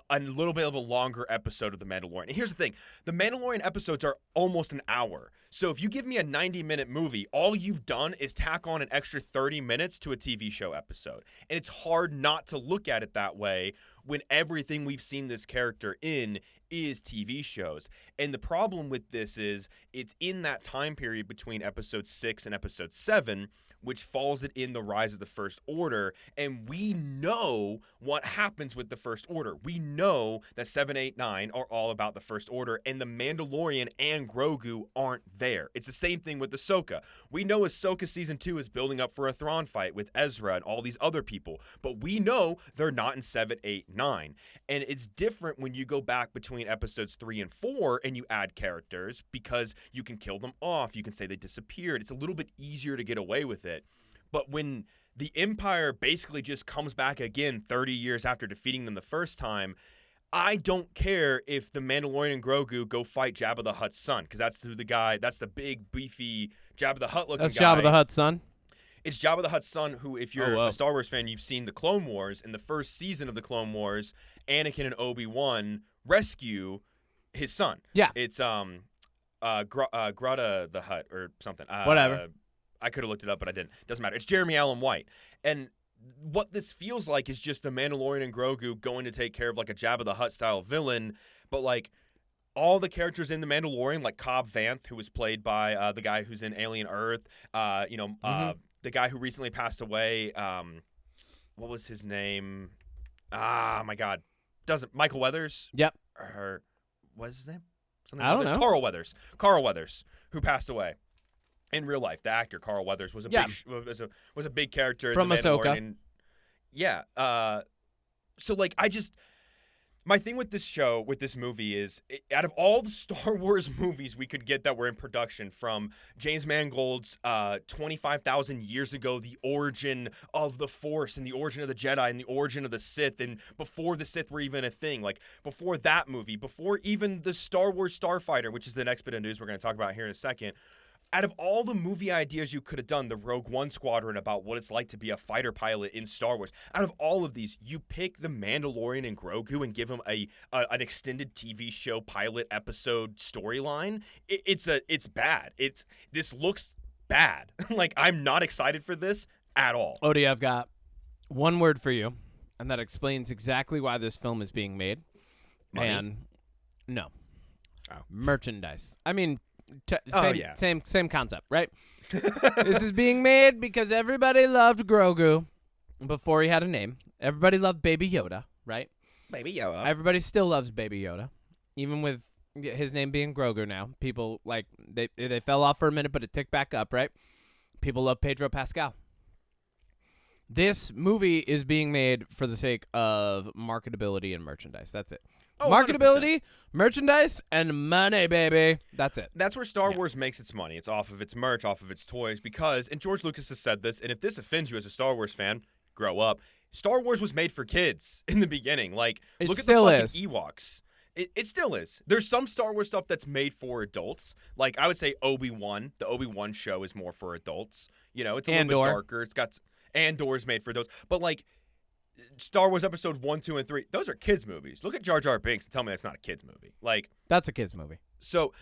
a little bit of a longer episode of The Mandalorian. And here's the thing. The Mandalorian episodes are almost an hour. So if you give me a 90-minute movie, all you've done is tack on an extra 30 minutes to a TV show episode. And it's hard not to look at it that way when everything we've seen this character in is TV shows. And the problem with this is it's in that time period between episode 6 and episode 7, which falls it in the Rise of the First Order, and we know what happens with the First Order. We know that 7, 8, 9 are all about the First Order, and the Mandalorian and Grogu aren't there. It's the same thing with Ahsoka. We know Ahsoka Season 2 is building up for a Thrawn fight with Ezra and all these other people, but we know they're not in 7, 8, 9. And it's different when you go back between episodes 3 and 4 and you add characters because you can kill them off. You can say they disappeared. It's a little bit easier to get away with it. But when the Empire basically just comes back again 30 years after defeating them the first time, I don't care if the Mandalorian and Grogu go fight Jabba the Hutt's son, because that's the big, beefy Jabba the Hutt looking guy. That's Jabba the Hutt's son? It's Jabba the Hutt's son, who, if you're a Star Wars fan, you've seen the Clone Wars. In the first season of the Clone Wars, Anakin and Obi-Wan rescue his son. Yeah. It's Grata the Hutt or something. Whatever. I could have looked it up, but I didn't. Doesn't matter. It's Jeremy Allen White. And what this feels like is just the Mandalorian and Grogu going to take care of like a Jabba the Hutt style villain, but like all the characters in The Mandalorian, like Cobb Vanth, who was played by the guy who's in Alien Earth, the guy who recently passed away, what was his name? Ah, my God. Michael Weathers? Yep. Or what is his name? I don't know. Carl Weathers. Carl Weathers, who passed away. In real life, the actor Carl Weathers was a big character from in The Mandalorian. Ahsoka. Yeah. So like my thing with this show, with this movie is, out of all the Star Wars movies we could get that were in production, from James Mangold's 25,000 years ago, the origin of the Force and the origin of the Jedi and the origin of the Sith, and before the Sith were even a thing, like before that movie, before even the Star Wars Starfighter, which is the next bit of news we're going to talk about here in a second. Out of all the movie ideas you could have done, the Rogue One Squadron about what it's like to be a fighter pilot in Star Wars, out of all of these, you pick the Mandalorian and Grogu and give him an extended TV show pilot episode storyline. It's bad. This looks bad. Like, I'm not excited for this at all. Odie, I've got one word for you, and that explains exactly why this film is being made. Money? And no. Oh. Merchandise. I mean, yeah. same concept, right? This is being made because everybody loved Grogu before he had a name. Everybody loved Baby Yoda, right? Baby Yoda. Everybody still loves Baby Yoda, even with his name being Grogu now. People, like, they fell off for a minute, but it ticked back up, right? People love Pedro Pascal. This movie is being made for the sake of marketability and merchandise. That's it. Oh, Marketability, 100%. Merchandise, and money, baby. That's it. That's where Star Wars makes its money. It's off of its merch, off of its toys, because, and George Lucas has said this, and if this offends you as a Star Wars fan, grow up. Star Wars was made for kids in the beginning. Like, It look at still the fucking is. Ewoks. It still is. There's some Star Wars stuff that's made for adults. Like, I would say Obi-Wan. The Obi-Wan show is more for adults. You know, it's a little bit darker. It's got Andor's made for adults. But, like, Star Wars Episode 1, 2, and 3, those are kids' movies. Look at Jar Jar Binks and tell me that's not a kids' movie. Like, That's a kids' movie. so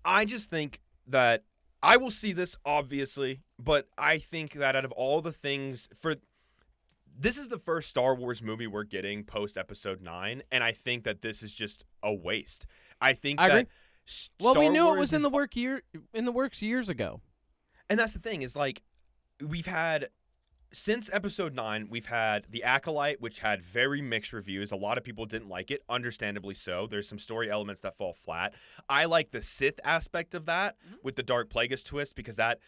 I just think that I will see this, obviously, but I think that out of all the things this is the first Star Wars movie we're getting post Episode 9, and I think that this is just a waste. I think I that agree. Well, Star we knew Wars it was in is- the works years ago. and that's the thing, is like, we've had, since Episode 9, we've had The Acolyte, which had very mixed reviews. A lot of people didn't like it, understandably so. There's some story elements that fall flat. I like the Sith aspect of that with the Darth Plagueis twist, because that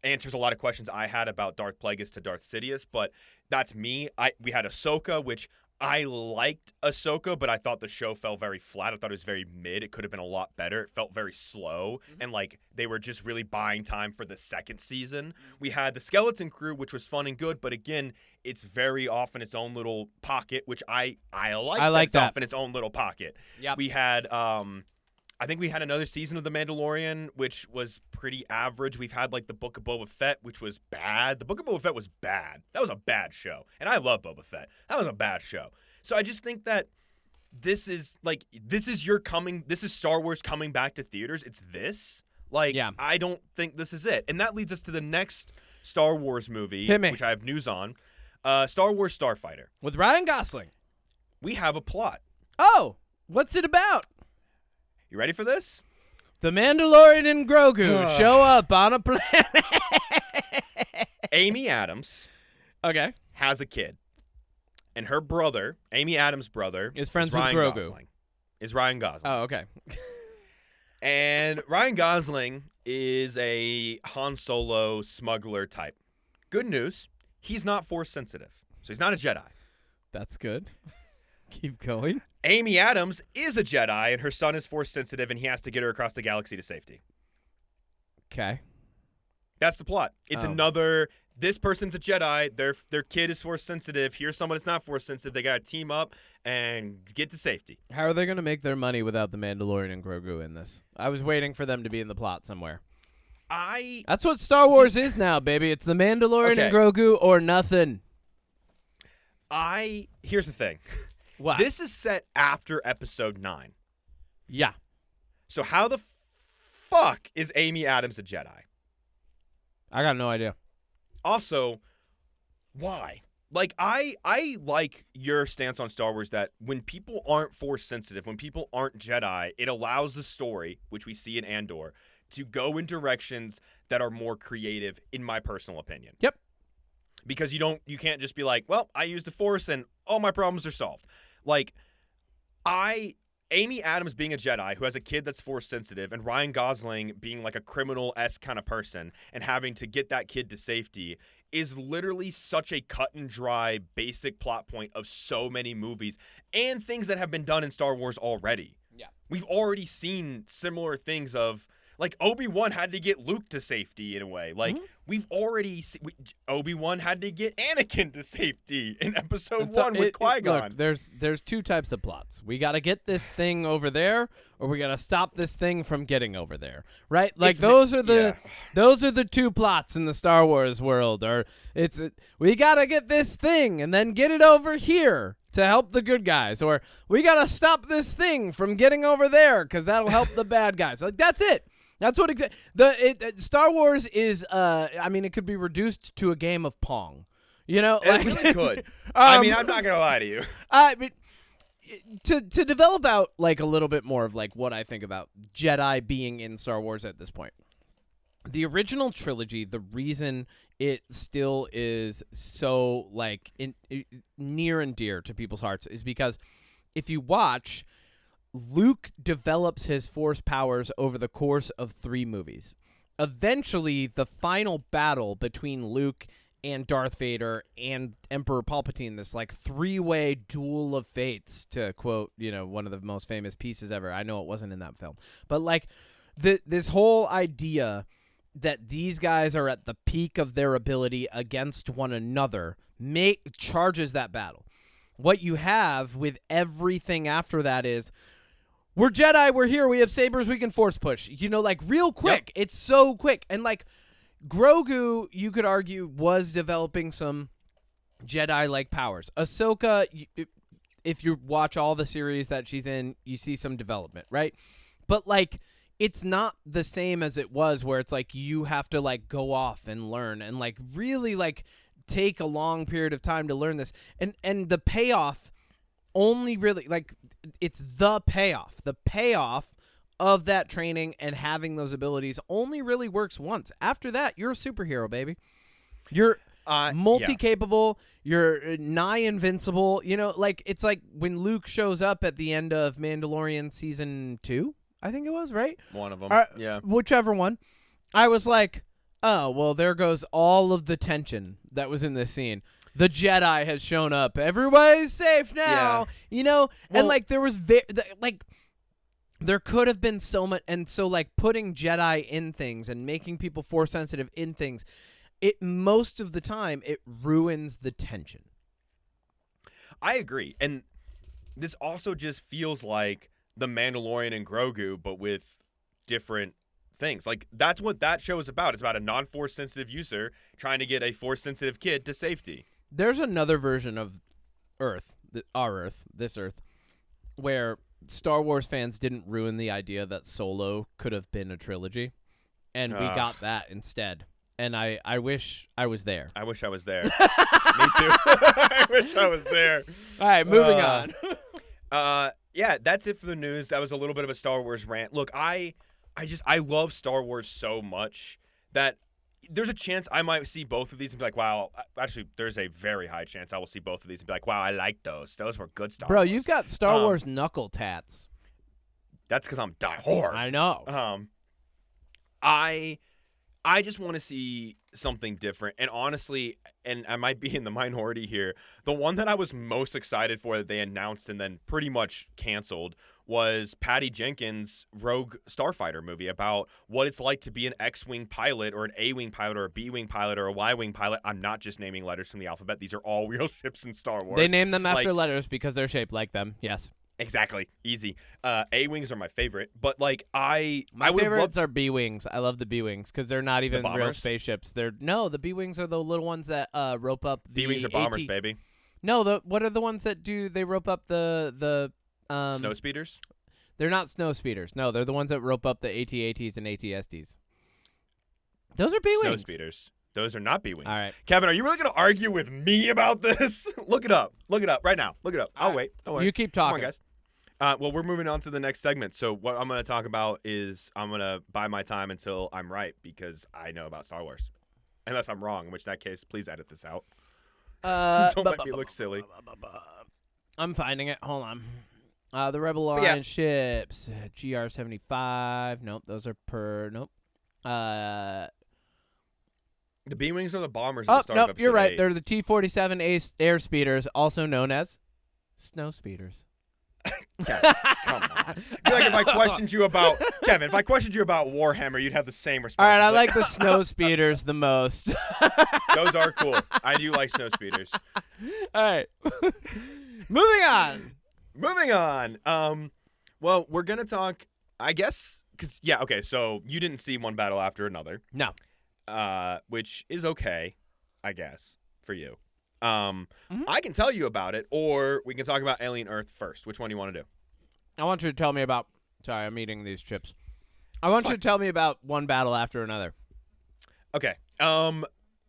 answers a lot of questions I had about Darth Plagueis to Darth Sidious, but that's me. We had Ahsoka, which I liked Ahsoka, but I thought the show fell very flat. I thought it was very mid. It could have been a lot better. It felt very slow, and like they were just really buying time for the second season. We had the Skeleton Crew, which was fun and good, but again, it's very off in its own little pocket, which I like that. Off in its own little pocket. Yep. We had I think we had another season of The Mandalorian, which was pretty average. We've had, like, the Book of Boba Fett, which was bad. The Book of Boba Fett was bad. That was a bad show. And I love Boba Fett. That was a bad show. So I just think that this is Star Wars coming back to theaters. It's this. Like, Yeah. I don't think this is it. And that leads us to the next Star Wars movie, Hit me. which I have news on. Star Wars Starfighter. With Ryan Gosling. We have a plot. Oh, what's it about? You ready for this? The Mandalorian and Grogu show up on a planet. Amy Adams Okay. has a kid. And her brother, Amy Adams' brother, Is friends with Ryan Grogu. Gosling. Is Ryan Gosling. Oh, okay. And Ryan Gosling is a Han Solo smuggler type. Good news, he's not Force sensitive. So he's not a Jedi. That's good. Keep going. Amy Adams is a Jedi, and her son is Force sensitive, and he has to get her across the galaxy to safety. Okay. That's the plot. It's Oh. another, this person's a Jedi, their kid is Force sensitive, here's someone that's not Force sensitive, they gotta team up and get to safety. How are they going to make their money without the Mandalorian and Grogu in this? I was waiting for them to be in the plot somewhere. That's what Star Wars is now, baby. It's the Mandalorian and Okay. Grogu or nothing. Here's the thing. What? This is set after Episode 9. Yeah. So how the fuck is Amy Adams a Jedi? I got no idea. Also, why? like I like your stance on Star Wars that when people aren't Force sensitive, when people aren't Jedi, it allows the story, which we see in Andor, to go in directions that are more creative, in my personal opinion. Yep. Because you can't just be like, well, I used the Force and all my problems are solved. Like, Amy Adams being a Jedi who has a kid that's Force sensitive, and Ryan Gosling being like a criminal-esque kind of person and having to get that kid to safety is literally such a cut and dry basic plot point of so many movies and things that have been done in Star Wars already. Yeah. We've already seen similar things of, like, Obi-Wan had to get Luke to safety in a way. Like, we've already Obi-Wan had to get Anakin to safety in episode 1 with Qui-Gon. Look, there's two types of plots. We got to get this thing over there, or we got to stop this thing from getting over there, right? Like, those are the two plots in the Star Wars world. Or we got to get this thing and then get it over here to help the good guys, or we got to stop this thing from getting over there because that'll help the bad guys. Like, that's it. That's what Star Wars is. I mean, it could be reduced to a game of Pong. You know, it really could. I mean, I'm not gonna lie to you. But to develop out like a little bit more of like what I think about Jedi being in Star Wars at this point. The original trilogy, the reason it still is so like near and dear to people's hearts is because if you watch, Luke develops his Force powers over the course of 3 movies. Eventually, the final battle between Luke and Darth Vader and Emperor Palpatine, this like 3-way duel of fates, to quote, one of the most famous pieces ever. I know it wasn't in that film, but like this whole idea that these guys are at the peak of their ability against one another charges that battle. What you have with everything after that is, we're Jedi, we're here, we have sabers, we can Force push. Like real quick. Yep. It's so quick. And like Grogu, you could argue, was developing some Jedi-like powers. Ahsoka, if you watch all the series that she's in, you see some development, right? But like, it's not the same as it was where it's like you have to like go off and learn and like really like take a long period of time to learn this. And the payoff only really, like, it's the payoff. The payoff of that training and having those abilities only really works once. After that, you're a superhero, baby. You're multi-capable. You're nigh invincible. Like, it's like when Luke shows up at the end of Mandalorian season 2, I think it was, right? One of them, yeah. Whichever one. I was like, oh, well, there goes all of the tension that was in this scene. The Jedi has shown up. Everybody's safe now, Well, and like there was there could have been so much, and so like putting Jedi in things and making people Force sensitive in things, most of the time it ruins the tension. I agree, and this also just feels like the Mandalorian and Grogu, but with different things. Like, that's what that show is about. It's about a non-Force sensitive user trying to get a Force sensitive kid to safety. There's another version of this Earth, where Star Wars fans didn't ruin the idea that Solo could have been a trilogy, and we got that instead. And I wish I was there. I wish I was there. Me too. I wish I was there. All right, moving on. Yeah, that's it for the news. That was a little bit of a Star Wars rant. Look, I love Star Wars so much that there's a chance I might see both of these and be like, wow. Actually, there's a very high chance I will see both of these and be like, wow, I like those. Those were good Star Wars. Bro, you've got Star Wars knuckle tats. That's because I'm diehard. I know. I just want to see something different. And honestly, and I might be in the minority here, the one that I was most excited for that they announced and then pretty much canceled was Patty Jenkins' Rogue Starfighter movie about what it's like to be an X-Wing pilot or an A-Wing pilot or a B-Wing pilot or a Y-Wing pilot. I'm not just naming letters from the alphabet. These are all real ships in Star Wars. They name them after letters because they're shaped like them. Yes. Exactly. Easy. A-Wings are my favorite, but like my favorites are B-Wings. I love the B-Wings because they're not even real spaceships. The B-Wings are the little ones that rope up the B-Wings are bombers, baby. No, what are the ones that they rope up the snow speeders? They're not snow speeders. No, they're the ones that rope up the AT-ATs and AT-STs. Those are B-Wings. Snow speeders. Those are not B-wings. All right. Kevin, are you really going to argue with me about this? Look it up. Look it up right now. Look it up. I'll wait. Don't worry. You keep Come talking. on, guys. Well, we're moving on to the next segment. So what I'm going to talk about is I'm going to buy my time until I'm right because I know about Star Wars. Unless I'm wrong, in which that case, please edit this out. Don't make me look silly. I'm finding it. Hold on. The Rebel Alliance ships. GR-75. Nope. Those are Nope. The B-wings are the bombers at the start of nope. episode You're right. 8. They're the T-47 air speeders, also known as snow speeders. Kevin, come on. I feel like if I questioned you about Kevin, if I questioned you about Warhammer, you'd have the same response. All right, I like the snow speeders the most. Those are cool. I do like snow speeders. All right. Moving on. Moving on. Well, we're gonna talk, I guess, because okay. So you didn't see one battle after another. No. Which is okay, I guess, for you. I can tell you about it, or we can talk about Alien Earth first. Which one do you want to do? I want you to tell me about. Sorry, I'm eating these chips. I want you to tell me about one battle after another. Okay.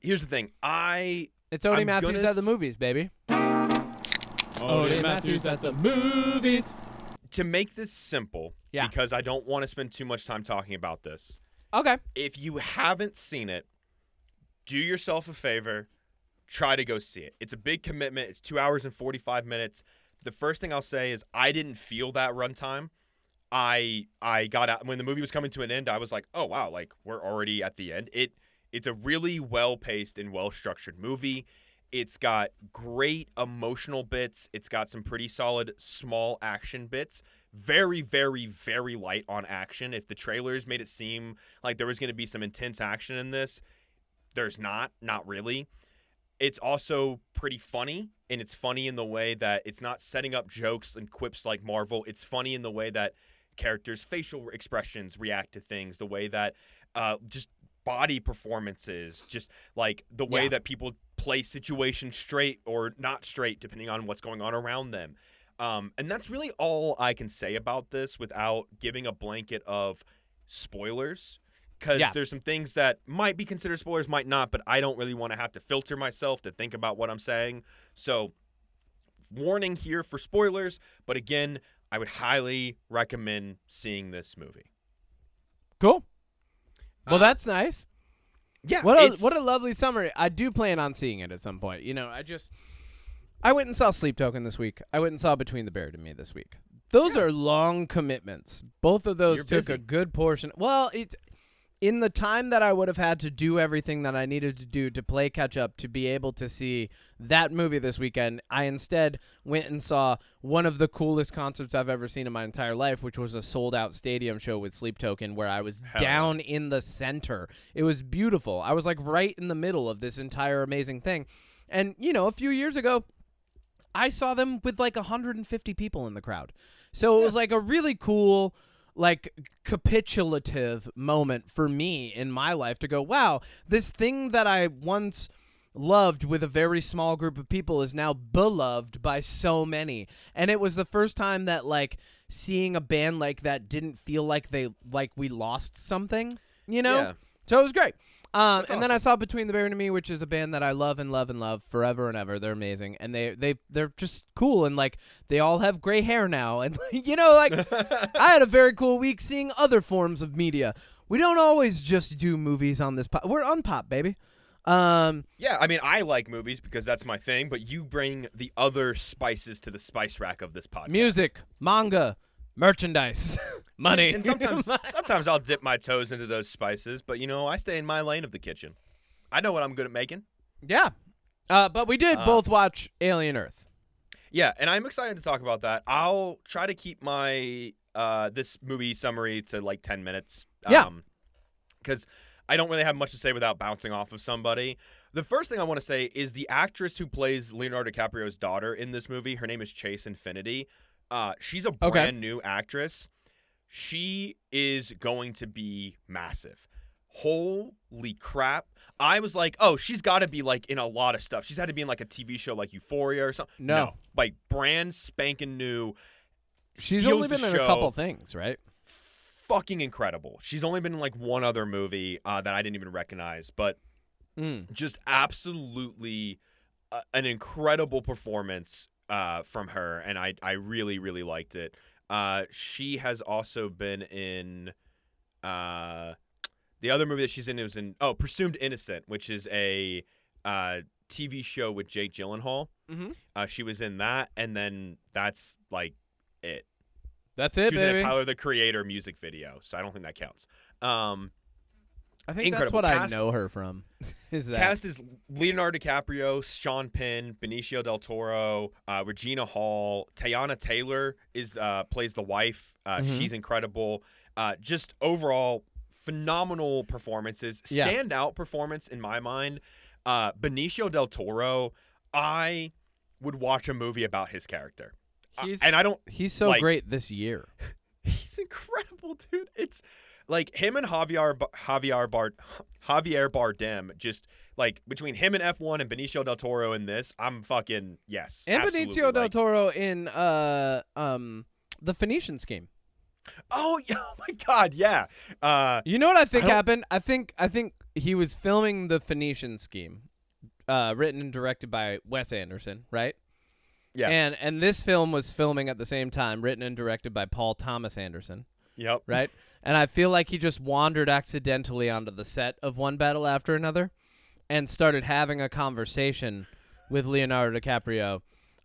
Here's the thing. It's Odie Matthews at the movies, baby. Odie Matthews at the movies. To make this simple, Yeah. because I don't want to spend too much time talking about this. Okay. If you haven't seen it, do yourself a favor. Try to go see it. It's a big commitment. It's 2 hours and 45 minutes. The first thing I'll say is I didn't feel that runtime. I got out when the movie was coming to an end. I was like, oh wow, like we're already at the end. It's a really well-paced and well-structured movie. It's got great emotional bits. It's got some pretty solid small action bits. Very, very, very light on action. If the trailers made it seem like there was going to be some intense action in this, there's not really. It's also pretty funny, and it's funny in the way that it's not setting up jokes and quips like Marvel. It's funny in the way that characters' facial expressions react to things, the way that just body performances, just like the way that people play situations straight or not straight depending on what's going on around them. And that's really all I can say about this without giving a blanket of spoilers. Because there's some things that might be considered spoilers, might not, but I don't really want to have to filter myself to think about what I'm saying. So, warning here for spoilers, but again, I would highly recommend seing this movie. Cool. Well, that's nice. Yeah. What a lovely summary. I do plan on seeing it at some point. You know, I went and saw Sleep Token this week. I went and saw Between the Buried and Me this week. Those are long commitments. Both of those took a good portion. Well, it's in the time that I would have had to do everything that I needed to do to play catch up to be able to see that movie this weekend, I instead went and saw one of the coolest concerts I've ever seen in my entire life, which was a sold-out stadium show with Sleep Token where I was down in the center. It was beautiful. I was like right in the middle of this entire amazing thing. And, you know, a few years ago, I saw them with like 150 people in the crowd. So it was like a really cool, like capitulative moment for me in my life to go, wow, this thing that I once loved with a very small group of people is now beloved by so many. And it was the first time that like seeing a band like that didn't feel like we lost something, you know? Yeah. So it was great. And awesome. then I saw Between the Buried and Me, which is a band that I love and love and love forever and ever. They're amazing, and they're just cool, and like they all have gray hair now, and you know, like I had a very cool week seeing other forms of media. We don't always just do movies on this we're UnPop, baby. Yeah, I mean, I like movies because that's my thing, but you bring the other spices to the spice rack of this podcast. Music, manga, merchandise, money. And sometimes I'll dip my toes into those spices, but you know, I stay in my lane of the kitchen. I know what I'm good at making. Yeah. But we did both watch Alien Earth. Yeah, and I'm excited to talk about that. I'll try to keep my this movie summary to like 10 minutes. Because I don't really have much to say without bouncing off of somebody. The first thing I want to say is the actress who plays Leonardo DiCaprio's daughter in this movie, her name is Chase Infinity. She's a brand new actress. She is going to be massive. Holy crap. I was like, oh, she's got to be like in a lot of stuff. She's had to be in like a TV show like Euphoria or something. No. Like brand spanking new. She's only been in a couple things, right? Fucking incredible. She's only been in like one other movie that I didn't even recognize, but Just absolutely an incredible performance from her, and I really, really liked it. She has also been in the other movie that she's in. It was in Presumed Innocent, which is a TV show with Jake Gyllenhaal. She was in that, and then that's like it. That's it, She was baby. in a Tyler, the Creator music video, so I don't think that counts. I think that's incredible what cast. I know her from. Is that Cast is Leonardo DiCaprio, Sean Penn, Benicio del Toro, Regina Hall, Teyana Taylor is plays the wife. She's incredible. Just overall phenomenal performances. Yeah. Standout performance in my mind. Benicio del Toro. I would watch a movie about his character. He's so like, great this year. He's incredible, dude. It's like him and Javier Bardem, just like between him and F1 and Benicio del Toro in this, I'm fucking yes. And absolutely, Benicio del like, Toro in the Phoenician Scheme. Oh, oh my God, yeah. You know what I think I don't- happened? I think he was filming the Phoenician Scheme, written and directed by Wes Anderson, right? Yeah. And this film was filming at the same time, written and directed by Paul Thomas Anderson, Yep. right? And I feel like he just wandered accidentally onto the set of one battle after another and started having a conversation with Leonardo DiCaprio,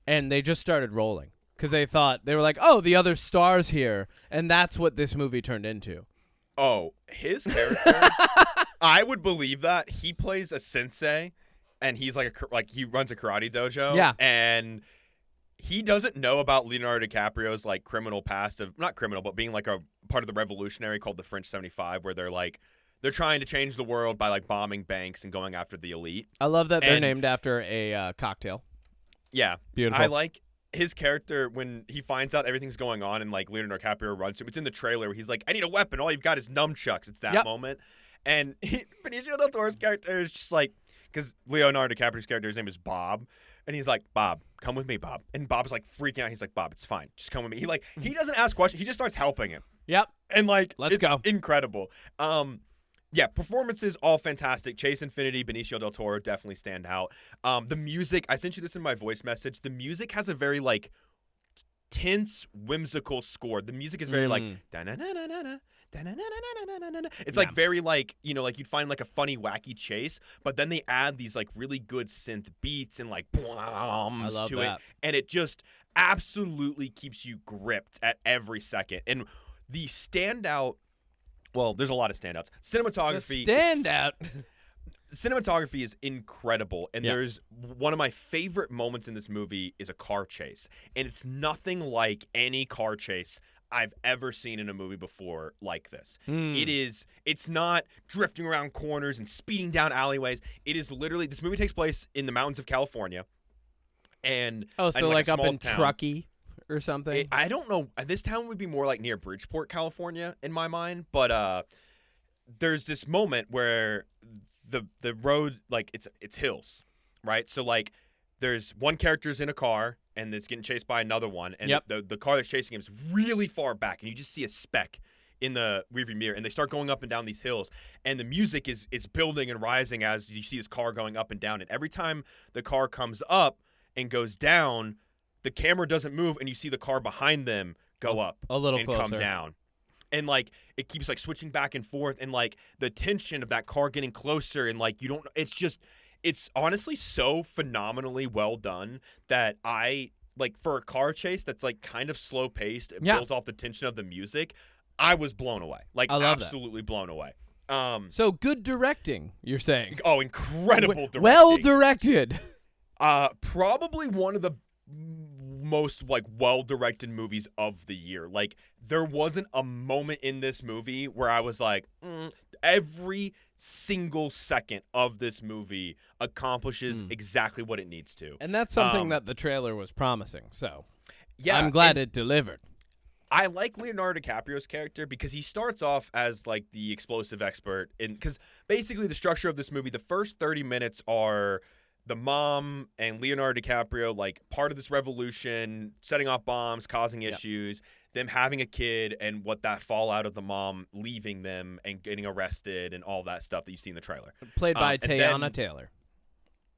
and they just started rolling because they were like, oh, the other star's here, and that's what this movie turned into. Oh, his character. I would believe that he plays a sensei, and he's like he runs a karate dojo. Yeah. And he doesn't know about Leonardo DiCaprio's like criminal past of not criminal, but being like a part of the revolutionary called the French 75, where they're trying to change the world by like bombing banks and going after the elite. I love that they're And- named after a cocktail. Yeah. Beautiful. I like his character when he finds out everything's going on and like Leonardo DiCaprio runs to him. It's in the trailer where he's like, I need a weapon. All you've got is nunchucks. It's that Yep. moment. And Benicio del Toro's character is just like, because Leonardo DiCaprio's character's name is Bob. And he's like, Bob, come with me, Bob. And Bob's like freaking out. He's like, Bob, it's fine. Just come with me. He doesn't ask questions. He just starts helping him. Yep. And like, Let's it's go. incredible. Yeah, performances all fantastic. Chase Infinity, Benicio del Toro definitely stand out. The music, I sent you this in my voice message. The music has a very like tense, whimsical score. The music is very like da-na-na-na-na-na, da-na-na-na-na-na-na-na. It's like very like, like you'd find like a funny, wacky chase, but then they add these like really good synth beats and like bombs to that. it, and it just absolutely keeps you gripped at every second. And the standout, well, there's a lot of standouts. Cinematography. Cinematography is incredible, and there's one of my favorite moments in this movie is a car chase, and it's nothing like any car chase I've ever seen in a movie before like this. It's not drifting around corners and speeding down alleyways. It is literally, this movie takes place in the mountains of California, and Oh, so and like a up small in town. Truckee or something? I don't know. This town would be more like near Bridgeport, California, in my mind. But there's this moment where the road, like it's hills, right? So like there's one character's in a car and it's getting chased by another one, and the car that's chasing him is really far back, and you just see a speck in the rearview mirror, and they start going up and down these hills, and the music is building and rising as you see this car going up and down, and every time the car comes up and goes down, the camera doesn't move, and you see the car behind them go up a little and closer. come down. And like it keeps like switching back and forth, and like the tension of that car getting closer, and like you don't, it's honestly so phenomenally well done that I like, for a car chase that's like kind of slow paced, it builds off the tension of the music. I was blown away. Like, I love absolutely blown away. So good directing, you're saying? Oh, incredible directing. Well directed. Probably one of the most like well-directed movies of the year. Like, there wasn't a moment in this movie where I was like, every single second of this movie accomplishes exactly what it needs to. And that's something that the trailer was promising. So yeah, I'm glad it delivered. I like Leonardo DiCaprio's character because he starts off as like the explosive expert, because basically the structure of this movie, the first 30 minutes are the mom and Leonardo DiCaprio, like, part of this revolution, setting off bombs, causing issues, them having a kid, and what that fallout of the mom leaving them and getting arrested and all that stuff that you see in the trailer. Played by and Teyana then- Taylor.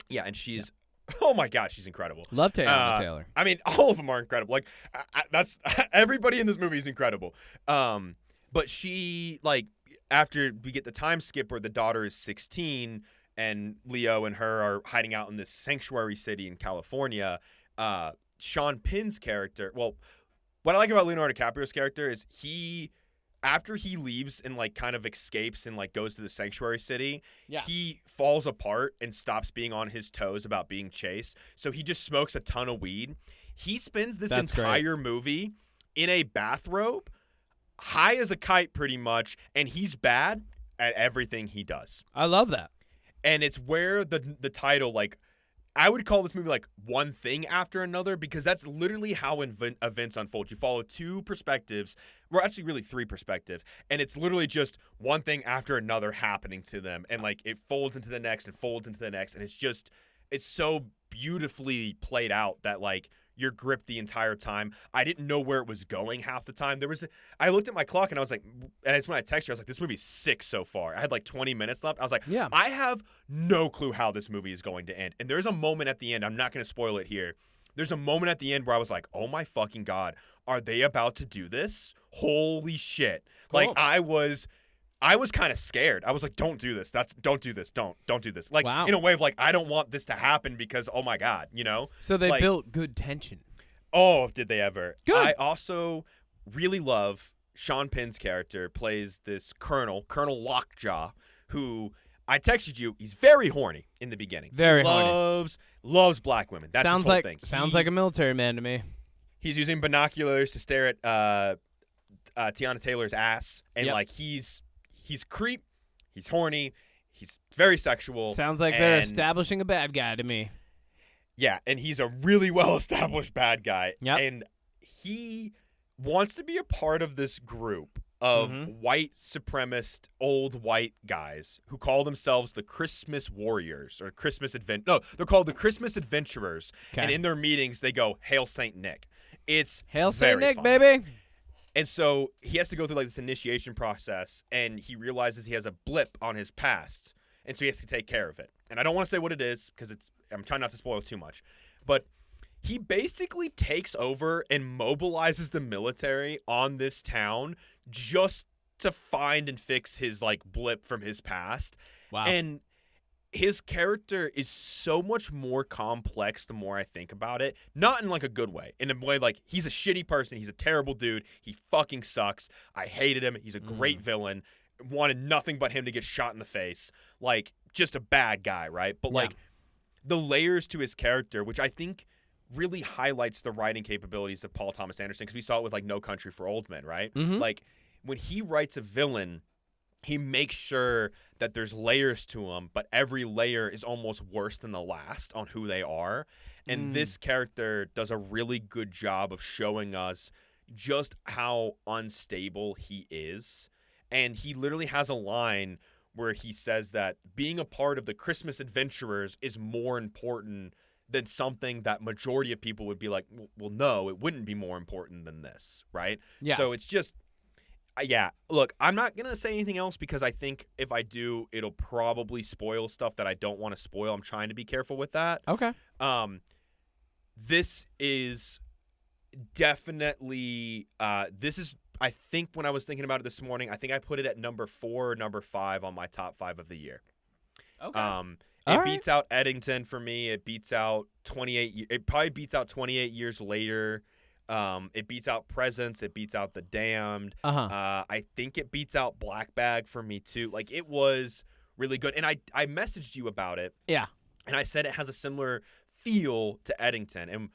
Yeah, and she's oh my god, she's incredible. Love Teyana Taylor. I mean, all of them are incredible. Like, that's everybody in this movie is incredible. But she, like, after we get the time skip where the daughter is 16 and Leo and her are hiding out in this sanctuary city in California, Sean Penn's character. Well, what I like about Leonardo DiCaprio's character is after he leaves and, like, kind of escapes and, like, goes to the sanctuary city, he falls apart and stops being on his toes about being chased. So he just smokes a ton of weed. He spends this entire movie in a bathrobe, high as a kite pretty much, and he's bad at everything he does. I love that. And it's where the title, like, I would call this movie like one thing after another, because that's literally how events unfold. You follow two perspectives, well, actually really three perspectives, and it's literally just one thing after another happening to them, and like it folds into the next and folds into the next, and it's so beautifully played out that like you're gripped the entire time. I didn't know where it was going half the time. I looked at my clock and I was like, and it's when I texted you, I was like, this movie's 6 so far. I had like 20 minutes left. I was like, I have no clue how this movie is going to end. And there's a moment at the end, I'm not going to spoil it here. There's a moment at the end where I was like, oh my fucking God, are they about to do this? Holy shit. Cool. Like I was kind of scared. I was like, don't do this. Don't do this. Don't do this. Like, in a way of like, I don't want this to happen because, oh my God, you know? So they like, built good tension. Oh, did they ever? Good. I also really love Sean Penn's character plays this Colonel Lockjaw, who I texted you. He's very horny in the beginning. Very horny. Loves black women. That's his whole thing. Sounds like a military man to me. He's using binoculars to stare at Teyana Taylor's ass, and like he's creep, he's horny, he's very sexual. Sounds like they're establishing a bad guy to me. Yeah, and he's a really well-established bad guy. Yep. And he wants to be a part of this group of white supremacist old white guys who call themselves the Christmas Warriors or they're called the Christmas Adventurers. Okay. And in their meetings they go, Hail Saint Nick. It's Hail Saint Nick, fun. baby. And so he has to go through like this initiation process, and he realizes he has a blip on his past, and so he has to take care of it. And I don't want to say what it is because I'm trying not to spoil too much, but he basically takes over and mobilizes the military on this town just to find and fix his like blip from his past. Wow. And his character is so much more complex the more I think about it. Not in like a good way. In a way like he's a shitty person. He's a terrible dude. He fucking sucks. I hated him. He's a great villain. Wanted nothing but him to get shot in the face. Like just a bad guy, right? But like the layers to his character, which I think really highlights the writing capabilities of Paul Thomas Anderson, because we saw it with like No Country for Old Men, right? Like when he writes a villain, he makes sure that there's layers to him, but every layer is almost worse than the last on who they are. And this character does a really good job of showing us just how unstable he is. And he literally has a line where he says that being a part of the Christmas Adventurers is more important than something that majority of people would be like, well, no, it wouldn't be more important than this, right? Yeah. So it's just... yeah, look, I'm not going to say anything else because I think if I do, it'll probably spoil stuff that I don't want to spoil. I'm trying to be careful with that. Okay. This is definitely, I think when I was thinking about it this morning, I think I put it at number 4 or number 5 on my top 5 of the year. Okay. It beats out Eddington for me. It beats out 28. It probably beats out 28 Years Later. It beats out Presence. It beats out The Damned. I think it beats out Black Bag for me too. Like it was really good. And I messaged you about it. Yeah. And I said it has a similar feel to Eddington. And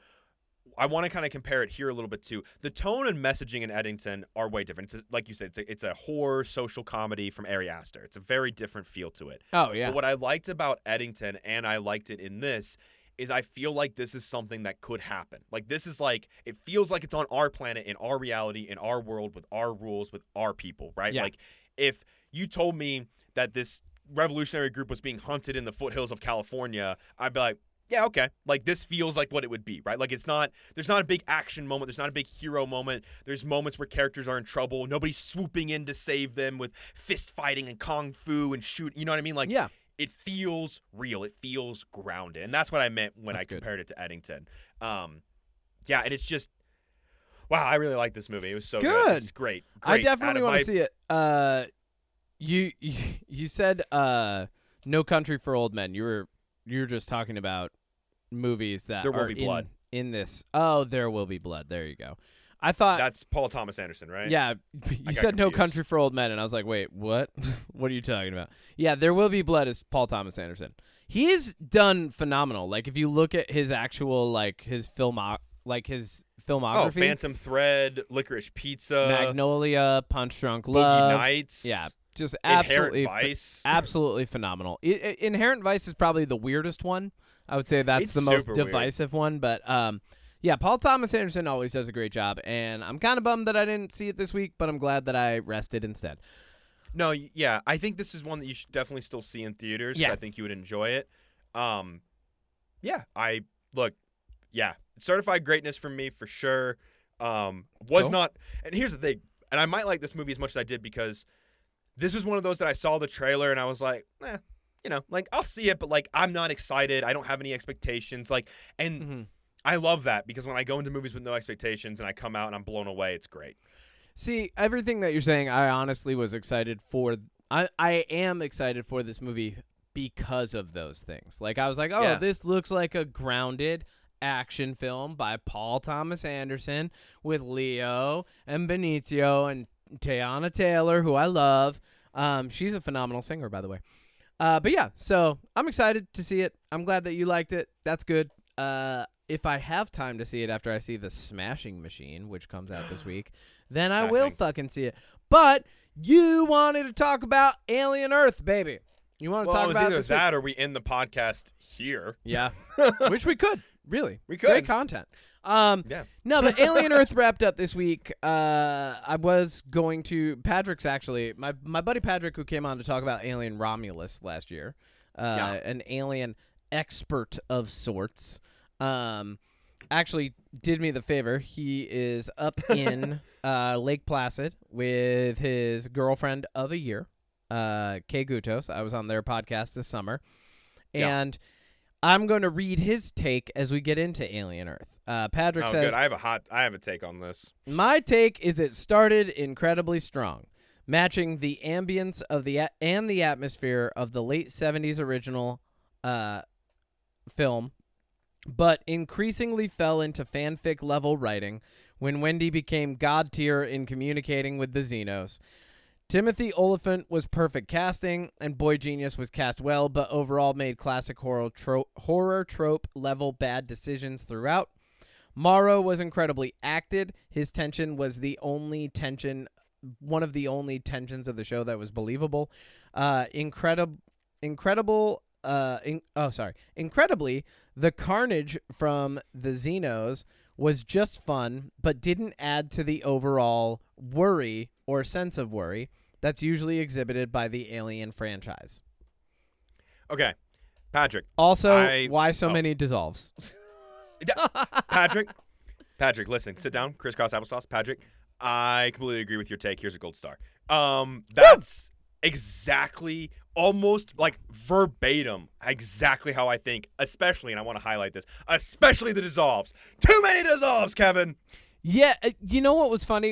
I want to kind of compare it here a little bit too. The tone and messaging in Eddington are way different. Like you said, it's a horror social comedy from Ari Aster. It's a very different feel to it. Oh, yeah. But what I liked about Eddington, and I liked it in this, is I feel like this is something that could happen. Like this is like, it feels like it's on our planet, in our reality, in our world, with our rules, with our people, right? Yeah. Like if you told me that this revolutionary group was being hunted in the foothills of California, I'd be like, yeah, okay. Like, this feels like what it would be, right? Like, there's not a big action moment. There's not a big hero moment. There's moments where characters are in trouble. Nobody's swooping in to save them with fist fighting and kung fu and shoot. You know what I mean? Like, Yeah. It feels real. It feels grounded. And that's what I meant when I compared it to Eddington. Yeah, and it's just, wow, I really like this movie. It was so good. It's great. I definitely want to see it. You said No Country for Old Men. You were just talking about movies that There Will Be Blood. In this. Oh, There Will Be Blood. There you go. I thought that's Paul Thomas Anderson, right? Yeah, you said No Country for Old Men, and I was like, wait, what? What are you talking about? Yeah, There Will Be Blood is Paul Thomas Anderson. He's done phenomenal. Like, if you look at his actual his filmography. Oh, Phantom Thread, Licorice Pizza, Magnolia, Punch Drunk Boogie Love. Nights. Yeah, just Inherent Vice. Absolutely phenomenal. Inherent Vice is probably the weirdest one. I would say that's the most divisive one. But yeah, Paul Thomas Anderson always does a great job, and I'm kind of bummed that I didn't see it this week, but I'm glad that I rested instead. No, yeah, I think this is one that you should definitely still see in theaters. Yeah. I think you would enjoy it. Yeah, certified greatness for me for sure. Not, and here's the thing, and I might like this movie as much as I did because this was one of those that I saw the trailer and I was like, I'll see it, but I'm not excited. I don't have any expectations. I love that because when I go into movies with no expectations and I come out and I'm blown away, it's great. See, everything that you're saying, I honestly was excited for. I am excited for this movie because of those things. I was like, This looks like a grounded action film by Paul Thomas Anderson with Leo and Benicio and Teyana Taylor, who I love. She's a phenomenal singer, by the way. But yeah, so I'm excited to see it. I'm glad that you liked it. That's good. If I have time to see it after I see The Smashing Machine, which comes out this week, then I will fucking see it. But you wanted to talk about Alien Earth, baby. You want to talk about either that or we end the podcast here. Yeah, which we could. Really, we could. Great content. Yeah. No, but Alien Earth wrapped up this week. I was going to Patrick's actually my buddy Patrick, who came on to talk about Alien Romulus last year, an alien expert of sorts. Actually did me the favor. He is up in Lake Placid with his girlfriend of a year, Kay Gutos. I was on their podcast this summer, and I'm going to read his take as we get into Alien Earth. Patrick says, good. I have a take on this. My take is it started incredibly strong, matching the ambience of the atmosphere of the late 70s original film, but increasingly fell into fanfic level writing when Wendy became god tier in communicating with the Xenos. Timothy Olyphant was perfect casting, and Boy Genius was cast well, but overall made classic horror trope level bad decisions throughout. Morrow was incredibly acted. His tension was one of the only tensions of the show that was believable. Incredibly, the carnage from the Xenos was just fun, but didn't add to the overall worry or sense of worry that's usually exhibited by the Alien franchise. Okay, Patrick. Also, why so many dissolves? Patrick, listen, sit down. Crisscross applesauce. Patrick, I completely agree with your take. Here's a gold star. That's exactly, almost verbatim, exactly how I think, especially, and I want to highlight this, especially the dissolves. Too many dissolves, Kevin. Yeah, you know what was funny?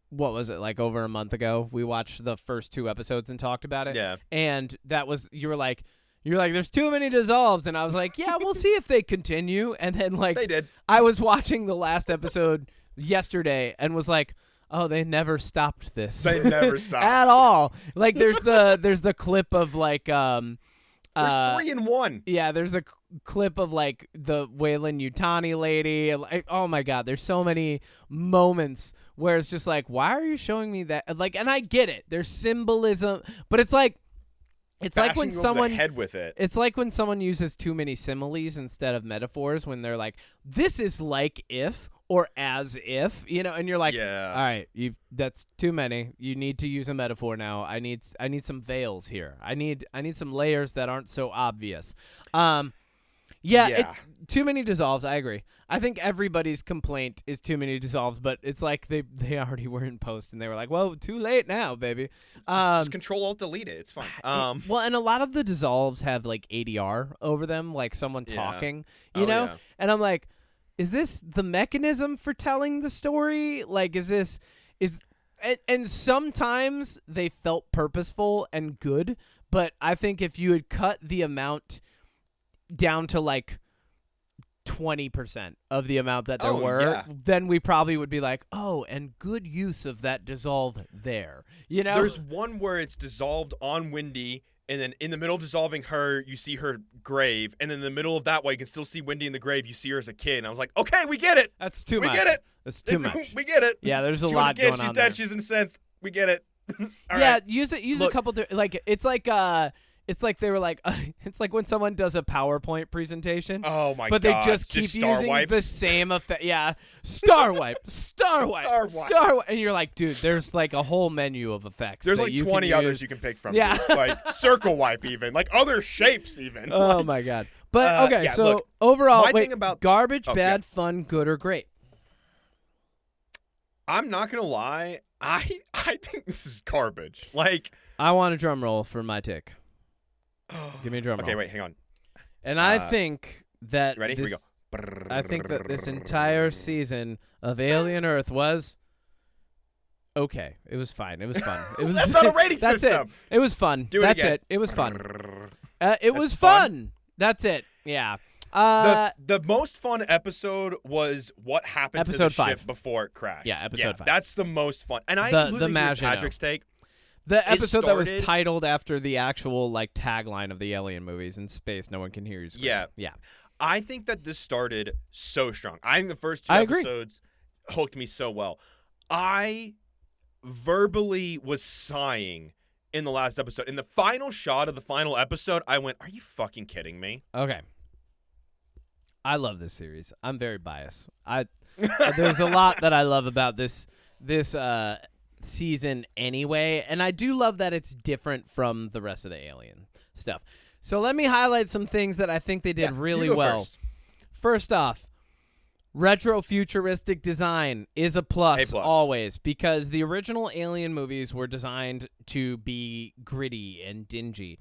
What was it, over a month ago? We watched the first 2 episodes and talked about it. Yeah. And that was, you were like, there's too many dissolves. And I was like, yeah, we'll see if they continue. And then, they did. I was watching the last episode yesterday and was like, oh, they never stopped this. They never stopped. At all. There's the clip of, there's 3 in 1. Yeah, there's a clip of the Weyland Yutani lady. Oh my God, there's so many moments where it's just why are you showing me that? And I get it. There's symbolism, but it's like when someone head with it. It's like when someone uses too many similes instead of metaphors when they're like, this is like if, or as if, and you're like, Yeah. all right, that's too many. You need to use a metaphor now. I need some veils here. I need some layers that aren't so obvious. Too many dissolves. I agree. I think everybody's complaint is too many dissolves, but it's like they already were in post and they were like, well, too late now, baby. Just Control-Alt-Delete it. It's fine. Well, and a lot of the dissolves have like ADR over them, like someone talking, you know? Yeah. And I'm like, is this the mechanism for telling the story? Like, and sometimes they felt purposeful and good, but I think if you had cut the amount down to like 20% of the amount that there were, then we probably would be like, oh, and good use of that dissolve there. There's one where it's dissolved on Wendy, and then in the middle of dissolving her, you see her grave, and then in the middle of that way, you can still see Wendy in the grave. You see her as a kid, and I was like, okay, we get it. That's too much. We get it. That's too much. We get it. Yeah, there's a she lot was a kid, going she's on dead. there. She's in synth. We get it. All yeah, right. use a couple. It's like they were like, it's like when someone does a PowerPoint presentation. Oh my god! But they just keep using the same effect. Yeah, star wipe, star wipe, star wipe, and you're like, dude, there's like a whole menu of effects. There's like 20 others you can pick from. Yeah, dude. Like circle wipe, even like other shapes, even. Oh my god! But okay, so look, overall, thing about garbage, bad, fun, good, or great. I'm not gonna lie. I think this is garbage. Like, I want a drum roll for my take. Give me a drum roll. Okay, wait, hang on. And I think that ready? Here we go. I think that this entire season of Alien Earth was okay. It was fine. It was fun. It was. That's not a rating that's system. It was fun. Do it that's again. it. It was fun. It was fun. That's it. Yeah. The most fun episode was what happened to the Episode 5. ship before it crashed. Yeah, episode 5. That's the most fun. And I The completely agree with Maginot. Patrick's take. The episode that was titled after the actual like tagline of the Alien movies, in space, no one can hear you scream. Yeah. I think that this started so strong. I think the first 2 agree. episodes hooked me so well. I verbally was sighing in the last episode. In the final shot of the final episode, I went, "Are you fucking kidding me?" Okay. I love this series. I'm very biased. There's a lot that I love about this season anyway, and I do love that it's different from the rest of the Alien stuff. So let me highlight some things that I think they did really well. First off, retro-futuristic design is a plus always, because the original Alien movies were designed to be gritty and dingy.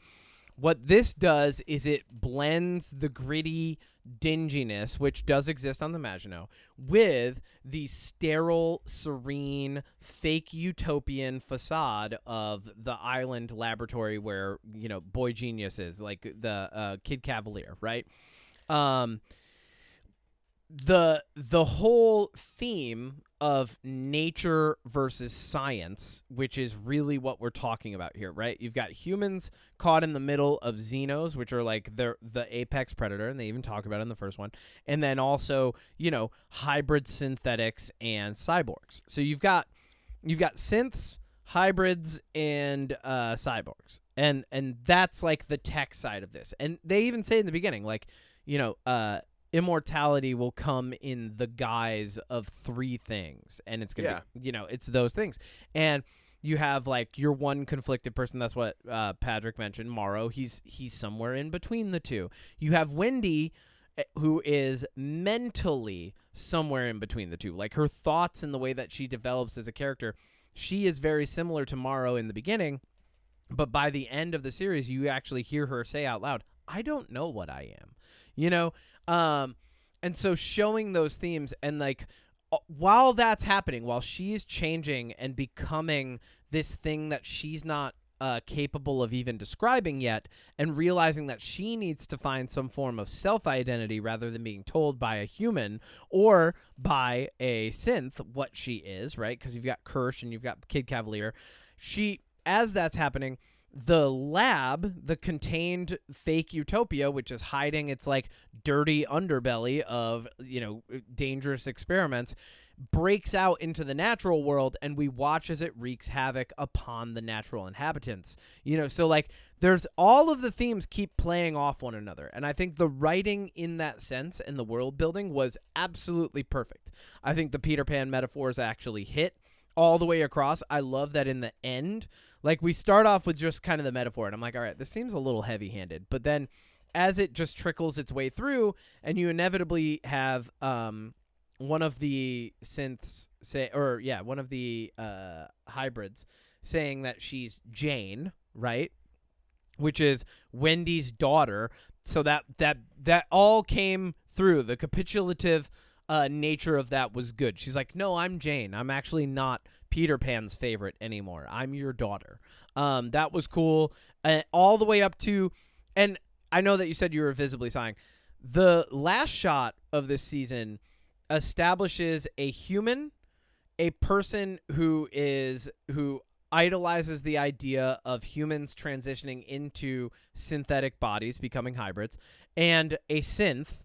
What this does is it blends the gritty dinginess, which does exist on the Maginot, with the sterile, serene, fake utopian facade of the island laboratory where, Boy Genius is, like the Kid Cavalier, right? The whole theme of nature versus science, which is really what we're talking about here, right? You've got humans caught in the middle of xenos, which are like the apex predator, and they even talk about it in the first one, and then also hybrid synthetics and cyborgs. So you've got synths, hybrids, and cyborgs, and that's like the tech side of this. And they even say in the beginning, like, immortality will come in the guise of 3 things, and it's gonna be, it's those things. And you have like your one conflicted person. That's what Patrick mentioned, Morrow. He's somewhere in between the two. You have Wendy, who is mentally somewhere in between the two. Like her thoughts and the way that she develops as a character, she is very similar to Morrow in the beginning, but by the end of the series, you actually hear her say out loud, "I don't know what I am," and so showing those themes, and like while that's happening, while she's changing and becoming this thing that she's not capable of even describing yet, and realizing that she needs to find some form of self-identity rather than being told by a human or by a synth what she is, right? Because you've got Kirsch and you've got Kid Cavalier. As that's happening, the lab, the contained fake utopia, which is hiding its like dirty underbelly of, dangerous experiments, breaks out into the natural world, and we watch as it wreaks havoc upon the natural inhabitants. So like there's all of the themes keep playing off one another, and I think the writing in that sense and the world building was absolutely perfect. I think the Peter Pan metaphors actually hit all the way across. I love that in the end, like we start off with just kind of the metaphor, and I'm like, all right, this seems a little heavy-handed, but then as it just trickles its way through, and you inevitably have one of the synths one of the hybrids saying that she's Jane, right? Which is Wendy's daughter. So that all came through. The capitulative nature of that was good. She's like, no, I'm Jane. I'm actually not Peter Pan's favorite anymore. I'm your daughter. That was cool. All the way up to, and I know that you said you were visibly sighing. The last shot of this season establishes a human, a person who idolizes the idea of humans transitioning into synthetic bodies, becoming hybrids, and a synth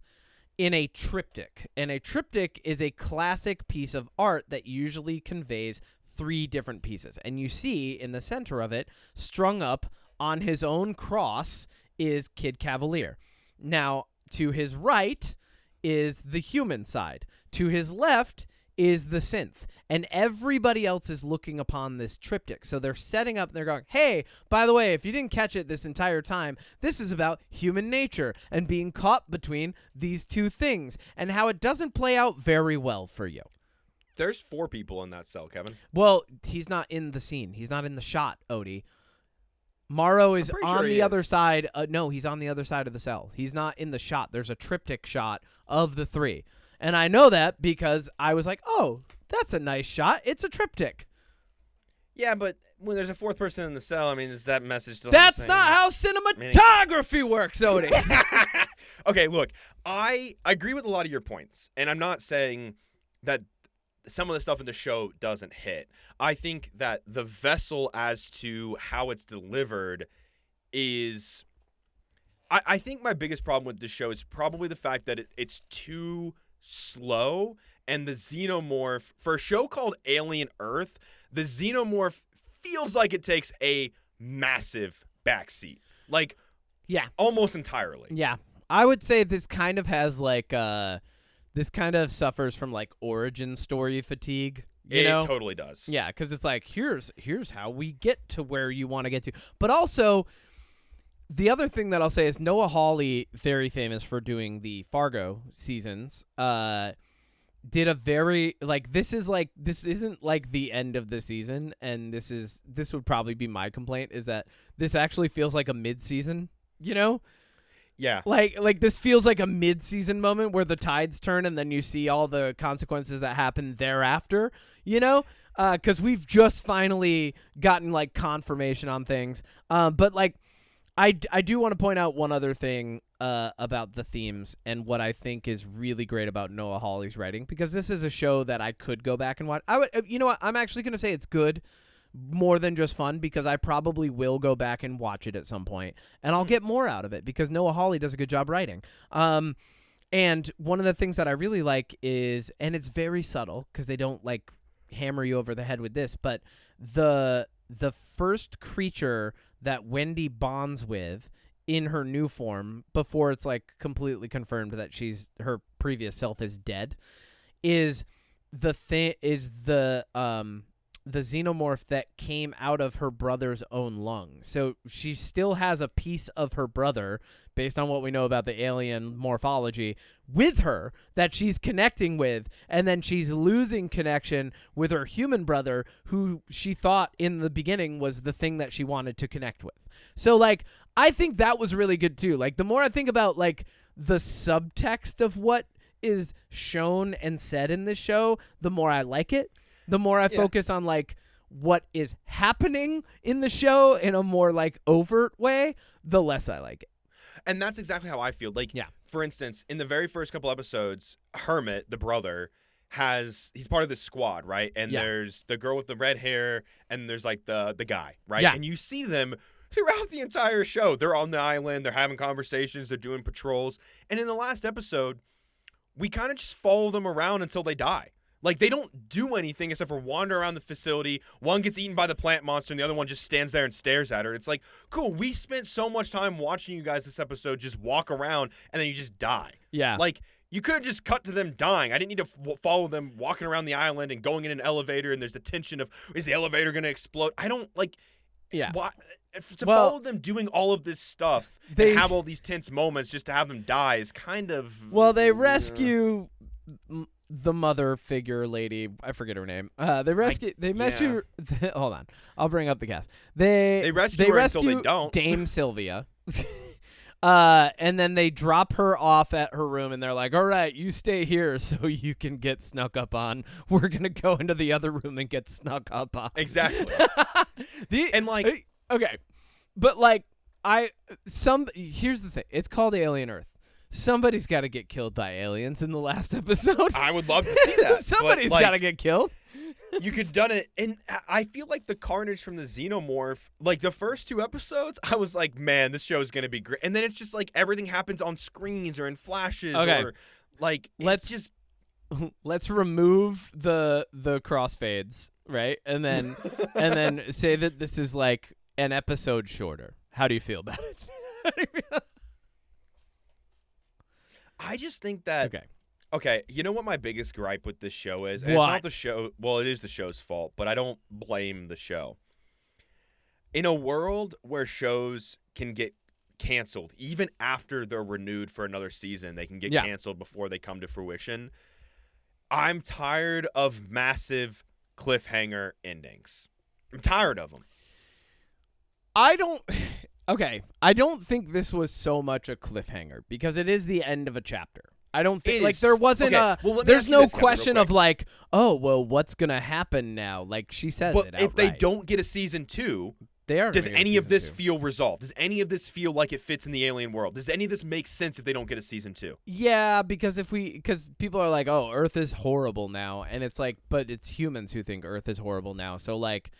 in a triptych. And a triptych is a classic piece of art that usually conveys 3 different pieces. And you see in the center of it, strung up on his own cross, is Kid Cavalier. Now, to his right is the human side. To his left is the synth. And everybody else is looking upon this triptych. So they're setting up, and they're going, hey, by the way, if you didn't catch it this entire time, this is about human nature and being caught between these 2 things and how it doesn't play out very well for you. There's 4 people in that cell, Kevin. Well, he's not in the scene. He's not in the shot, Odie. Morrow is on the other side. No, he's on the other side of the cell. He's not in the shot. There's a triptych shot of the 3. And I know that because I was like, oh, that's a nice shot. It's a triptych. Yeah, but when there's a 4th person in the cell, I mean, is that message still That's the same? not how cinematography works, Odie. Okay, look, I agree with a lot of your points. And I'm not saying that some of the stuff in the show doesn't hit. I think that the vessel as to how it's delivered is... I think my biggest problem with this show is probably the fact that it's too slow, and the xenomorph, for a show called Alien Earth, the xenomorph feels like it takes a massive backseat. Like, yeah, almost entirely. Yeah. I would say this kind of has like... this kind of suffers from like origin story fatigue. You know? Totally does. Yeah, because it's like, here's how we get to where you want to get to. But also, the other thing that I'll say is Noah Hawley, very famous for doing the Fargo seasons, did a very, like, this isn't like the end of the season, and this would probably be my complaint, is that this actually feels like a mid-season, you know? Yeah. Like this feels like a mid-season moment where the tides turn and then you see all the consequences that happen thereafter, you know? Because we've just finally gotten, like, confirmation on things. But, like, I do want to point out one other thing about the themes and what I think is really great about Noah Hawley's writing, because this is a show that I could go back and watch. You know what? I'm actually going to say it's good more than just fun, because I probably will go back and watch it at some point, and I'll get more out of it because Noah Hawley does a good job writing. And one of the things that I really like is, and it's very subtle because they don't like hammer you over the head with this, but the first creature that Wendy bonds with in her new form before it's like completely confirmed that her previous self is dead is the xenomorph that came out of her brother's own lung. So she still has a piece of her brother, based on what we know about the alien morphology, with her that she's connecting with, and then she's losing connection with her human brother, who she thought in the beginning was the thing that she wanted to connect with. So, like, I think that was really good too. Like, the more I think about, like, the subtext of what is shown and said in this show, the more I like it. The more I focus on, like, what is happening in the show in a more, like, overt way, the less I like it. And that's exactly how I feel. Like, for instance, in the very first couple episodes, Hermit, the brother, he's part of this squad, right? And there's the girl with the red hair, and there's, like, the guy, right? Yeah. And you see them throughout the entire show. They're on the island, they're having conversations, they're doing patrols. And in the last episode, we kind of just follow them around until they die. Like, they don't do anything except for wander around the facility. One gets eaten by the plant monster, and the other one just stands there and stares at her. It's like, cool, we spent so much time watching you guys this episode just walk around, and then you just die. Yeah. Like, you could have just cut to them dying. I didn't need to follow them walking around the island and going in an elevator, and there's the tension of, is the elevator going to explode? I don't, like, Yeah. why, to follow them doing all of this stuff They- and have all these tense moments just to have them die is kind of... Well, they rescue the mother figure lady. I forget her name. They rescue. Hold on. I'll bring up the cast. They rescue her until they don't. Dame Sylvia. And then they drop her off at her room, and they're like, "All right, you stay here so you can get snuck up on. We're gonna go into the other room and get snuck up on." Exactly. And like, okay, but like, here's the thing. It's called Alien Earth. Somebody's got to get killed by aliens in the last episode. I would love to see that. Somebody's got to get killed. You could done it, and I feel like the carnage from the xenomorph, like the first 2 episodes, I was like, man, this show is gonna be great. And then it's just like everything happens on screens or in flashes, or like let's remove the crossfades, right? And then say that this is like an episode shorter. How do you feel about it? I just think that okay, you know what my biggest gripe with this show is? And What? it's not the show. Well, it is the show's fault, but I don't blame the show. In a world where shows can get canceled, even after they're renewed for another season, they can get canceled before they come to fruition. I'm tired of massive cliffhanger endings. I'm tired of them. I don't think this was so much a cliffhanger because it is the end of a chapter. I don't think like there wasn't there's no question of like, oh, well, what's going to happen now? Like she says it outright. If they don't get a season 2, does any of this feel resolved? Does any of this feel like it fits in the alien world? Does any of this make sense if they don't get a season 2? Yeah, because because people are like, oh, Earth is horrible now. And it's like, but it's humans who think Earth is horrible now. So like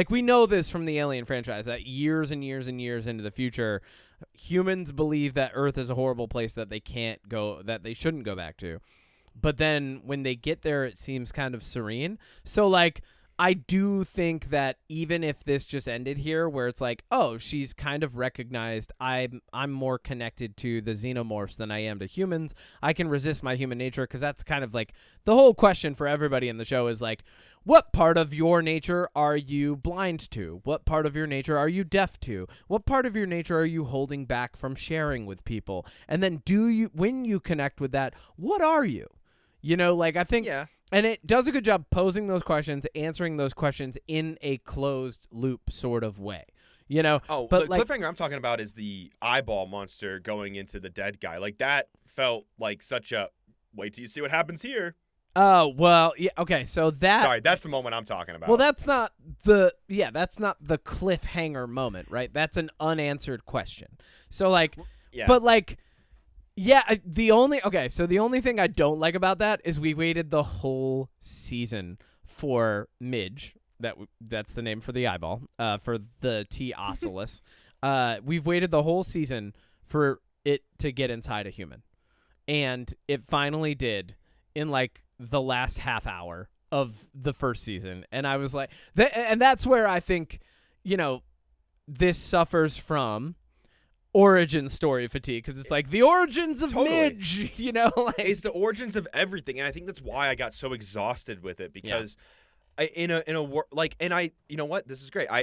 we know this from the Alien franchise that years and years and years into the future, humans believe that Earth is a horrible place that they can't go, that they shouldn't go back to. But then when they get there, it seems kind of serene. So like, I do think that even if this just ended here where it's like, oh, she's kind of recognized I'm more connected to the xenomorphs than I am to humans. I can resist my human nature because that's kind of like the whole question for everybody in the show is like, what part of your nature are you blind to? What part of your nature are you deaf to? What part of your nature are you holding back from sharing with people? And then when you connect with that, what are you? You know, like I think... Yeah. And it does a good job posing those questions, answering those questions in a closed loop sort of way. You know? Oh, but the cliffhanger I'm talking about is the eyeball monster going into the dead guy. Like, that felt like such a, wait till you see what happens here. Oh, well, yeah, okay, so that... Sorry, that's the moment I'm talking about. Well, that's not the cliffhanger moment, right? That's an unanswered question. So, like, but, like... Yeah, the only thing I don't like about that is we waited the whole season for Midge. That's the name for the eyeball. For the T Oculus. We've waited the whole season for it to get inside a human, and it finally did in like the last half hour of the first season. And I was like, and that's where I think, you know, this suffers from origin story fatigue because it's like the origins of Midge, you know, like it's the origins of everything, and I think that's why I got so exhausted with it because you know what, this is great. I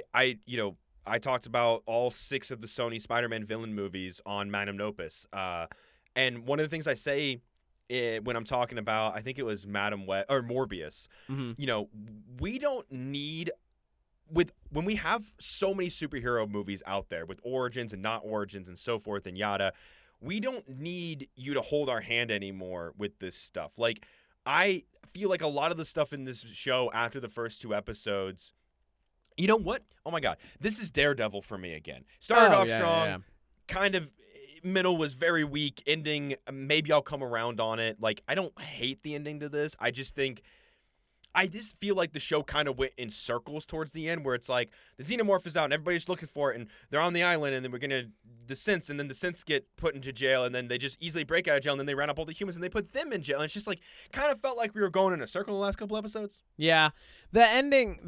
talked about all 6 of the Sony Spider-Man villain movies on Magnum Opus, and one of the things I say when I'm talking about, I think it was Morbius, you know, we don't need. When we have so many superhero movies out there with origins and not origins and so forth and yada, we don't need you to hold our hand anymore with this stuff. Like, I feel like a lot of the stuff in this show after the first 2 episodes, you know what? Oh my God, this is Daredevil for me again. Started off strong, kind of middle was very weak, ending, maybe I'll come around on it. Like, I don't hate the ending to this. I just think I just feel like the show kind of went in circles towards the end, where it's like the xenomorph is out and everybody's looking for it, and they're on the island, and then the synths, and then the synths get put into jail, and then they just easily break out of jail, and then they round up all the humans and they put them in jail. And it's just like kind of felt like we were going in a circle the last couple episodes. Yeah, the ending,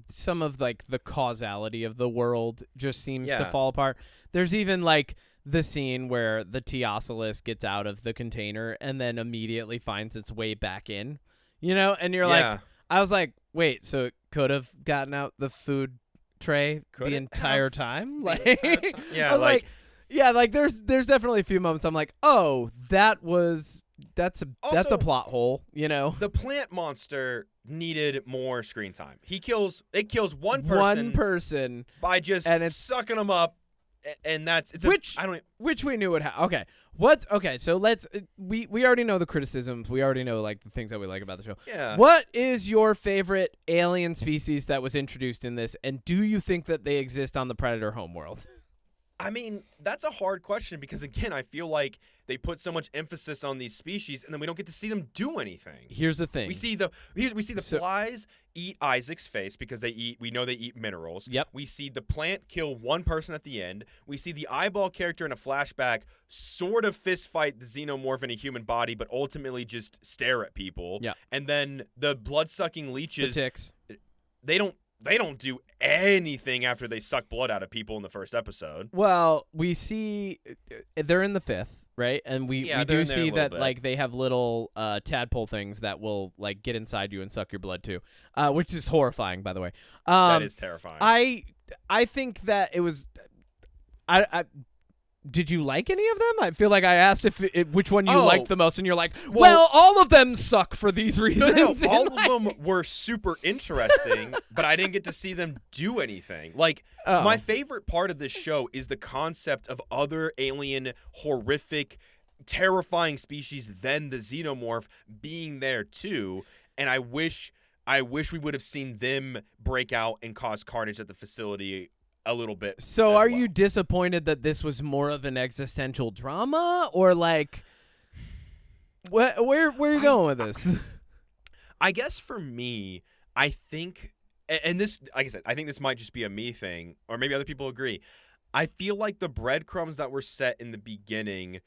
some of like the causality of the world just seems to fall apart. There's even like the scene where the Teoculus gets out of the container and then immediately finds its way back in, and you're like, I was like, wait, so it could have gotten out the food tray the entire time? Like, yeah, like there's definitely a few moments I'm like, oh, that's a plot hole, The plant monster needed more screen time. It kills one person by just sucking them up. And which we knew would happen. Okay. So we already know the criticisms. We already know like the things that we like about the show. Yeah. What is your favorite alien species that was introduced in this, and do you think that they exist on the Predator homeworld? I mean, that's a hard question because, again, I feel like they put so much emphasis on these species, and then we don't get to see them do anything. Here's the thing: we see the flies eat Isaac's face because we know they eat minerals. Yep. We see the plant kill one person at the end. We see the eyeball character in a flashback sort of fist fight the xenomorph in a human body, but ultimately just stare at people. Yeah. And then the blood-sucking leeches. The ticks. They don't do anything after they suck blood out of people in the first episode. Well, we see they're in the fifth, right? And we do see that like they have little tadpole things that will like get inside you and suck your blood too, which is horrifying, by the way. That is terrifying. I think that it was. Did you like any of them? I feel like I asked which one you liked the most, and you're like, well, all of them suck for these reasons. No, all of them were super interesting, but I didn't get to see them do anything. Like, my favorite part of this show is the concept of other alien, horrific, terrifying species than the xenomorph being there too, and I wish we would have seen them break out and cause carnage at the facility a little bit. So are you disappointed that this was more of an existential drama, or like where are you going with this? I guess for me, I think, and this, like I said, I think this might just be a me thing, or maybe other people agree. I feel like the breadcrumbs that were set in the beginning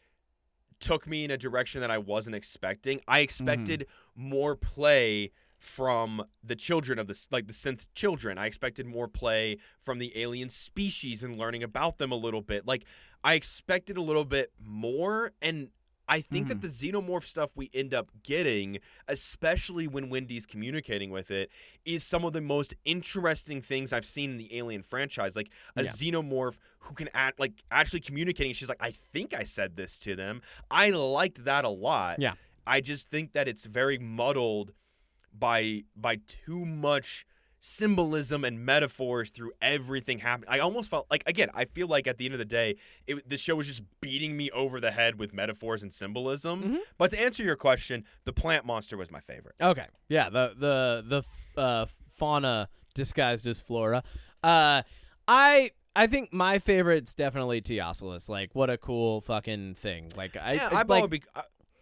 took me in a direction that I wasn't expecting. I expected more play from the children of the synth children. I expected more play from the alien species and learning about them a little bit. Like, I expected a little bit more, and I think that the xenomorph stuff we end up getting, especially when Wendy's communicating with it, is some of the most interesting things I've seen in the Alien franchise. Like a xenomorph who can actually communicating. She's like, I think I said this to them. I liked that a lot. Yeah. I just think that it's very muddled by too much symbolism and metaphors through everything happening. I almost felt like, again, I feel like at the end of the day, the show was just beating me over the head with metaphors and symbolism. But to answer your question, the plant monster was my favorite. Okay, yeah, the fauna disguised as flora. I think my favorite's definitely Teoculus. Like, what a cool fucking thing. Like,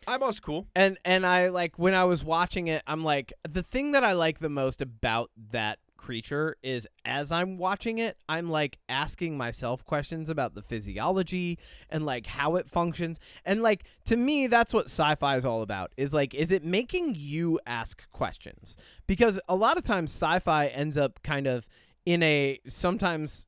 Eyeball's cool. And I like, when I was watching it, I'm like, the thing that I like the most about that creature is, as I'm watching it, I'm like asking myself questions about the physiology and like how it functions. And like, to me, that's what sci-fi is all about, is like, is it making you ask questions? Because a lot of times sci-fi ends up kind of in a sometimes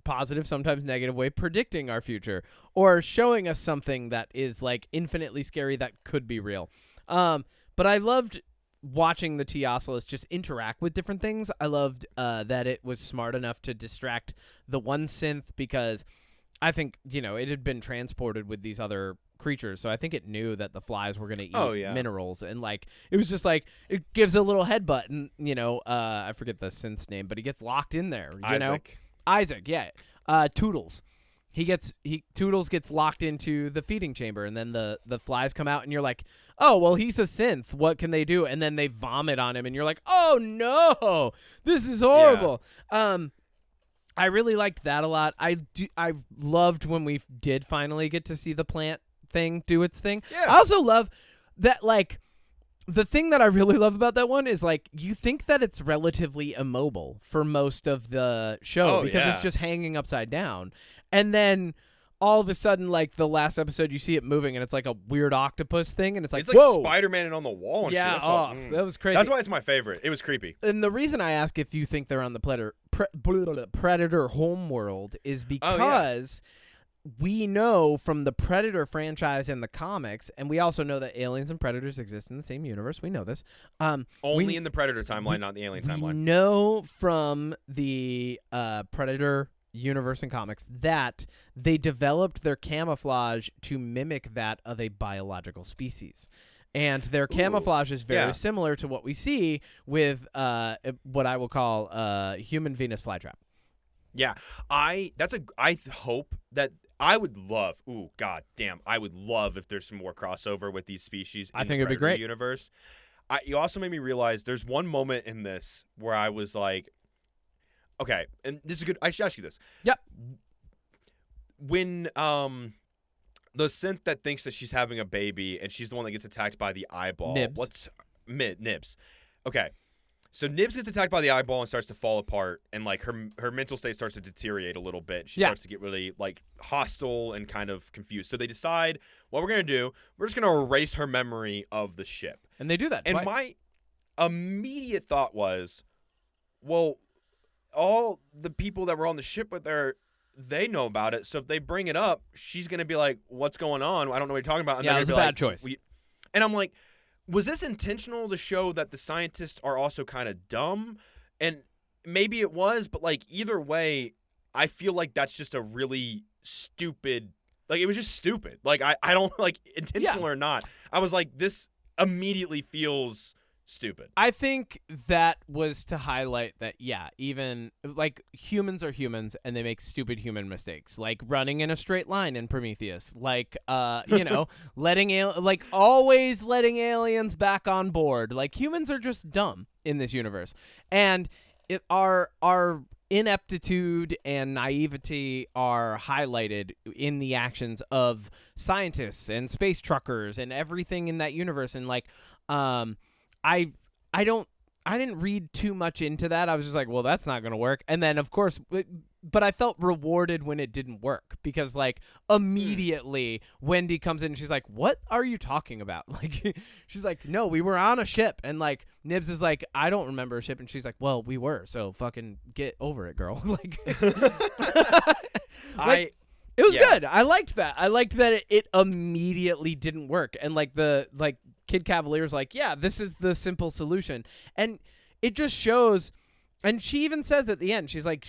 positive, sometimes negative way, predicting our future or showing us something that is like infinitely scary that could be real. But I loved watching the Teoculus just interact with different things. I loved that it was smart enough to distract the one synth, because I think, it had been transported with these other creatures, so I think it knew that the flies were going to eat minerals, and like it was just like, it gives a little headbutt, and I forget the synth's name, but he gets locked in there. Isaac, yeah. Toodles. Toodles gets locked into the feeding chamber, and then the flies come out, and you're like, oh, well, he's a synth. What can they do? And then they vomit on him, and you're like, oh no, this is horrible. Yeah. I really liked that a lot. I loved when we did finally get to see the plant thing do its thing. Yeah. I also love that, like, the thing that I really love about that one is like you think that it's relatively immobile for most of the show because it's just hanging upside down, and then all of a sudden, like the last episode, you see it moving and it's like a weird octopus thing, and it's like whoa, Spider-Man on the wall and shit. Yeah, that was crazy. That's why it's my favorite. It was creepy. And the reason I ask if you think they're on the Predator homeworld is because we know from the Predator franchise and the comics, and we also know that aliens and predators exist in the same universe. We know this. Only in the Predator timeline, not the Alien timeline. We know from the Predator universe and comics that they developed their camouflage to mimic that of a biological species. And their camouflage is very similar to what we see with what I will call human Venus flytrap. Yeah, I hope that I would love. Ooh, god damn! I would love if there's some more crossover with these species. I think it'd be great. Universe. You also made me realize there's one moment in this where I was like, okay, and this is good. I should ask you this. Yep. When the synth that thinks that she's having a baby and she's the one that gets attacked by the eyeball. Nibs. Nibs. Okay. So Nibs gets attacked by the eyeball and starts to fall apart, and like her mental state starts to deteriorate a little bit. She starts to get really like hostile and kind of confused. So they decide what we're gonna do. We're just gonna erase her memory of the ship. And they do that. And twice. my immediate thought was, well, all the people that were on the ship with her, they know about it. So if they bring it up, she's gonna be like, "What's going on? I don't know what you're talking about." And it was a bad choice. And I'm like, was this intentional to show that the scientists are also kind of dumb? And maybe it was, but like either way, I feel like that's just a really stupid. Like it was just stupid. Like I don't like intentional or not. I was like, this immediately feels stupid. I think that was to highlight that, even like humans are humans and they make stupid human mistakes, like running in a straight line in Prometheus, like, always letting aliens back on board. Like humans are just dumb in this universe. And our ineptitude and naivety are highlighted in the actions of scientists and space truckers and everything in that universe. And like, I didn't read too much into that. I was just like, well, that's not going to work. And then, of course, but I felt rewarded when it didn't work because, like, immediately Wendy comes in and she's like, what are you talking about? Like, she's like, no, we were on a ship. And, like, Nibs is like, I don't remember a ship. And she's like, well, we were. So fucking get over it, girl. Like, it was good. I liked that. I liked that it immediately didn't work. And, like, Kid Cavalier's like, yeah, this is the simple solution. And it just shows, and she even says at the end, she's like,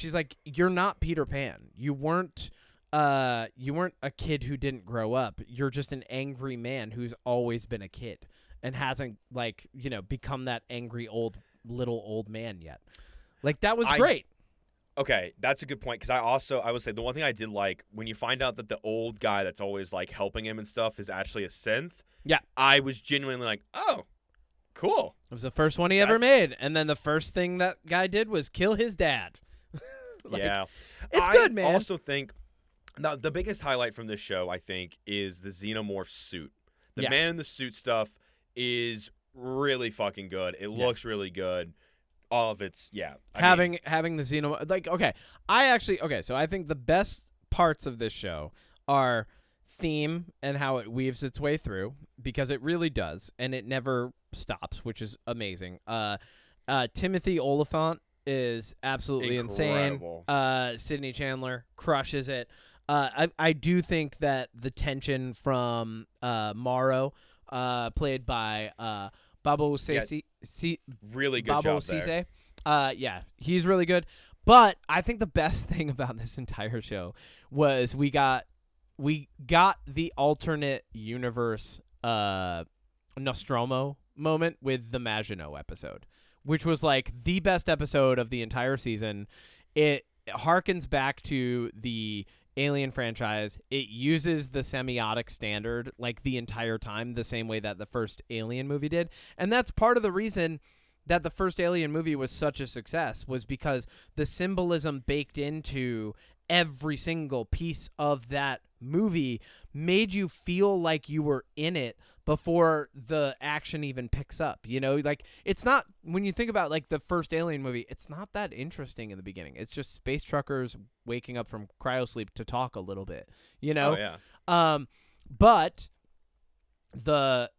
you're not Peter Pan. You weren't a kid who didn't grow up. You're just an angry man who's always been a kid and hasn't become that angry little old man yet. Like that was great. Okay, that's a good point because I would say the one thing I did like when you find out that the old guy that's always like helping him and stuff is actually a synth. Yeah. I was genuinely like, oh, cool. It was the first one he ever made. And then the first thing that guy did was kill his dad. It's good, man. I also think the biggest highlight from this show, I think, is the xenomorph suit. The man in the suit stuff is really fucking good. It looks really good. All of it's, having the xenomorph. Like, so I think the best parts of this show are theme and how it weaves its way through because it really does and it never stops, which is amazing. Timothy Oliphant is absolutely incredible. Insane. Sydney Chandler crushes it. I do think that the tension from Morrow, played by Babo Cisse, really good job there. He's really good. But I think the best thing about this entire show was we got the alternate universe Nostromo moment with the Maginot episode, which was like the best episode of the entire season. It harkens back to the Alien franchise. It uses the semiotic standard like the entire time, the same way that the first Alien movie did. And that's part of the reason that the first Alien movie was such a success, was because the symbolism baked into every single piece of that movie made you feel like you were in it before the action even picks up. You know, like it's not, when you think about like the first Alien movie, it's not that interesting in the beginning. It's just space truckers waking up from cryosleep to talk a little bit, you know? Oh, yeah. But the